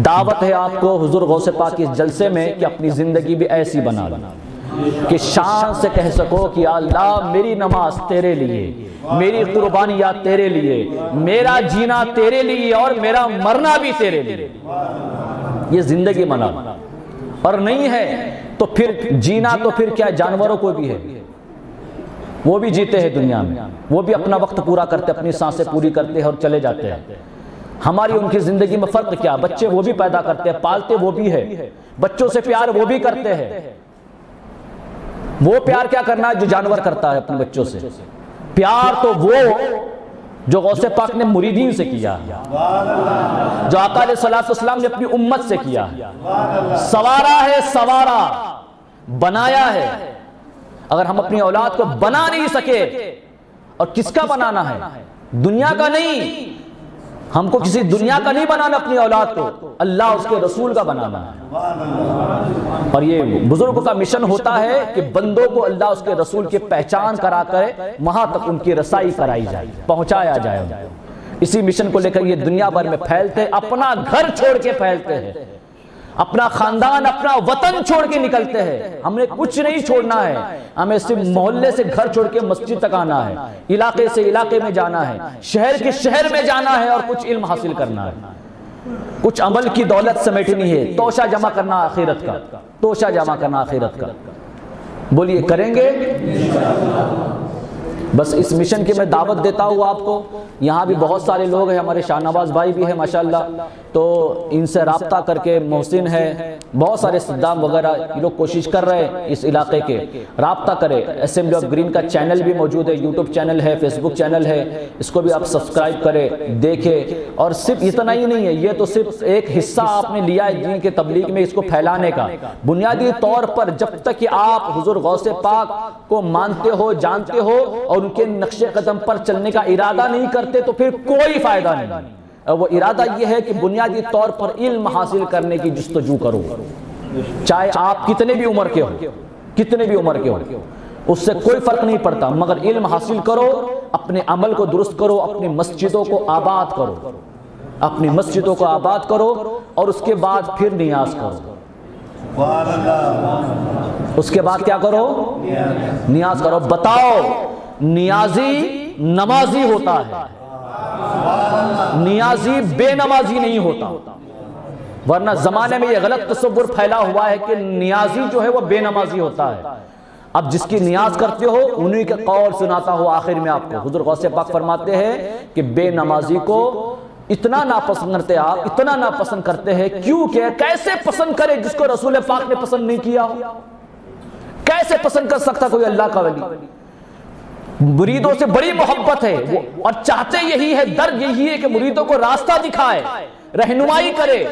دعوت ہے آپ کو حضور غوث پاک کے جلسے میں کہ اپنی زندگی بھی ایسی بنا لو کہ شان سے کہہ سکو کہ اللہ میری نماز تیرے لیے، میری قربانیاں تیرے لیے، میرا جینا تیرے لیے، اور میرا مرنا بھی تیرے لیے. یہ زندگی بنا. اور نہیں ہے تو پھر جینا تو پھر کیا، جانوروں کو بھی ہے، وہ بھی جیتے ہیں دنیا میں، وہ بھی اپنا وقت پورا کرتے، اپنی سانسیں پوری کرتے ہیں اور چلے جاتے ہیں. ہماری ان کی زندگی میں فرق کیا؟ بچے وہ بھی پیدا کرتے ہیں، پالتے وہ بھی ہے، بچوں سے پیار وہ بھی کرتے ہیں. وہ پیار کیا کرنا ہے جو جانور کرتا ہے اپنے بچوں سے؟ پیار تو وہ جو غوث پاک نے مریدین سے کیا، جو آقا علیہ السلام نے اپنی امت سے کیا. سوارا ہے، سوارا بنایا ہے. اگر ہم اپنی اولاد کو بنا نہیں سکے، اور کس کا بنانا ہے؟ دنیا کا نہیں. ہم کو کسی دنیا کا نہیں بنانا اپنی اولاد کو، اللہ اس کے رسول کا بنانا ہے. اور یہ بزرگوں کا مشن ہوتا ہے کہ بندوں کو اللہ اس کے رسول کی پہچان کرا کر وہاں تک ان کی رسائی کرائی جائے، پہنچایا جائے. اسی مشن کو لے کر یہ دنیا بھر میں پھیلتے، اپنا گھر چھوڑ کے پھیلتے ہیں، اپنا خاندان، اپنا وطن چھوڑ کے نکلتے ہیں. ہم نے کچھ نہیں چھوڑنا ہے، ہمیں صرف محلے سے گھر چھوڑ کے مسجد تک آنا ہے، علاقے سے علاقے میں جانا ہے، شہر کے شہر میں جانا ہے، اور کچھ علم حاصل کرنا ہے. کچھ عمل کی دولت سمیٹنی ہے، توشہ جمع کرنا آخرت کا، توشہ جمع کرنا آخرت کا۔ بولیے کریں گے؟ بس اس مشن کی میں دعوت دیتا ہوں آپ کو۔ یہاں بھی بہت سارے لوگ ہیں، ہمارے شاہ نواز بھائی بھی ہیں ماشاءاللہ، تو ان سے رابطہ کر کے، محسن ہے، بہت سارے صدام وغیرہ، یہ لوگ کوشش کر رہے ہیں اس علاقے کے، رابطہ کرے۔ اسمبلی آف گرین کا چینل بھی موجود ہے، یوٹیوب چینل ہے، فیس بک چینل ہے، اس کو بھی آپ سبسکرائب کریں، دیکھیں۔ اور صرف اتنا ہی نہیں ہے، یہ تو صرف ایک حصہ آپ نے لیا ہے دین کے تبلیغ میں، اس کو پھیلانے کا۔ بنیادی طور پر جب تک کہ آپ حضور غوث پاک کو مانتے ہو، جانتے ہو اور ان کے نقش قدم پر چلنے کا ارادہ نہیں کرتے تو پھر کوئی فائدہ نہیں۔ وہ ارادہ یہ ہے کہ بنیادی طور پر علم حاصل کرنے کی جستجو کرو، چاہے آپ کتنے بھی عمر کے ہو، کتنے بھی عمر کے ہو، اس سے کوئی فرق نہیں پڑتا، مگر علم حاصل کرو، اپنے عمل کو درست کرو، اپنی مسجدوں کو آباد کرو، اپنی مسجدوں کو آباد کرو، اور اس کے بعد پھر نیاز کرو۔ اس کے بعد کیا کرو؟ نیاز کرو۔ بتاؤ، نیازی نمازی ہوتا ہے، نیازی بے نمازی نہیں ہوتا۔ ورنہ زمانے میں یہ غلط تصور پھیلا ہوا ہے کہ نیازی جو ہے وہ بے نمازی ہوتا ہے۔ اب جس کی نیاز کرتے ہو انہی کے قول سناتا ہو آخر میں آپ کو۔ حضور غوث پاک فرماتے ہیں کہ بے نمازی کو اتنا ناپسند کرتے، آپ اتنا ناپسند کرتے ہیں، کیوں کہ کیسے پسند کرے جس کو رسول پاک نے پسند نہیں کیا ہو؟ کیسے پسند کر سکتا کوئی اللہ کا ولی؟ مریدوں سے بڑی محبت ہے وہ، اور چاہتے یہی ہے، درد یہی ہے کہ مریدوں کو راستہ دکھائے، رہنمائی کرے،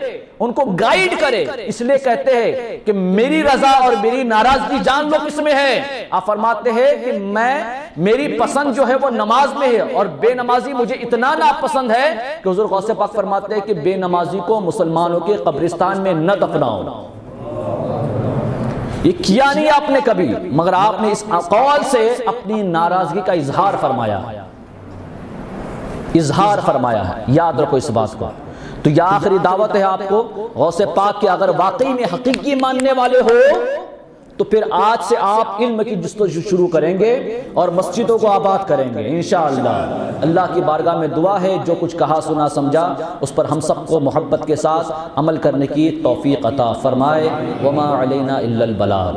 ان کو گائیڈ کرے۔ اس لیے کہتے ہیں کہ میری رضا اور میری ناراضگی جان لو کس میں ہے۔ آپ فرماتے ہیں کہ میری پسند جو ہے وہ نماز میں ہے، اور بے نمازی مجھے اتنا ناپسند ہے کہ حضور غوث پاک فرماتے ہیں کہ بے نمازی کو مسلمانوں کے قبرستان میں نہ دفناؤ۔ یہ کیا نہیں آپ نے کبھی، مگر آپ نے اس قول سے اپنی ناراضگی کا اظہار فرمایا ہے، اظہار فرمایا ہے۔ یاد رکھو اس بات کو۔ تو یہ آخری دعوت ہے آپ کو غوث پاک کہ اگر واقعی میں حقیقی ماننے والے ہو تو پھر آج سے آپ علم کی جستجو شروع کریں گے اور مسجدوں کو آباد کریں گے انشاءاللہ۔ اللہ کی بارگاہ میں دعا ہے جو کچھ کہا سنا سمجھا اس پر ہم سب کو محبت کے ساتھ عمل کرنے کی توفیق عطا فرمائے۔ وما علینا الا البلاغ۔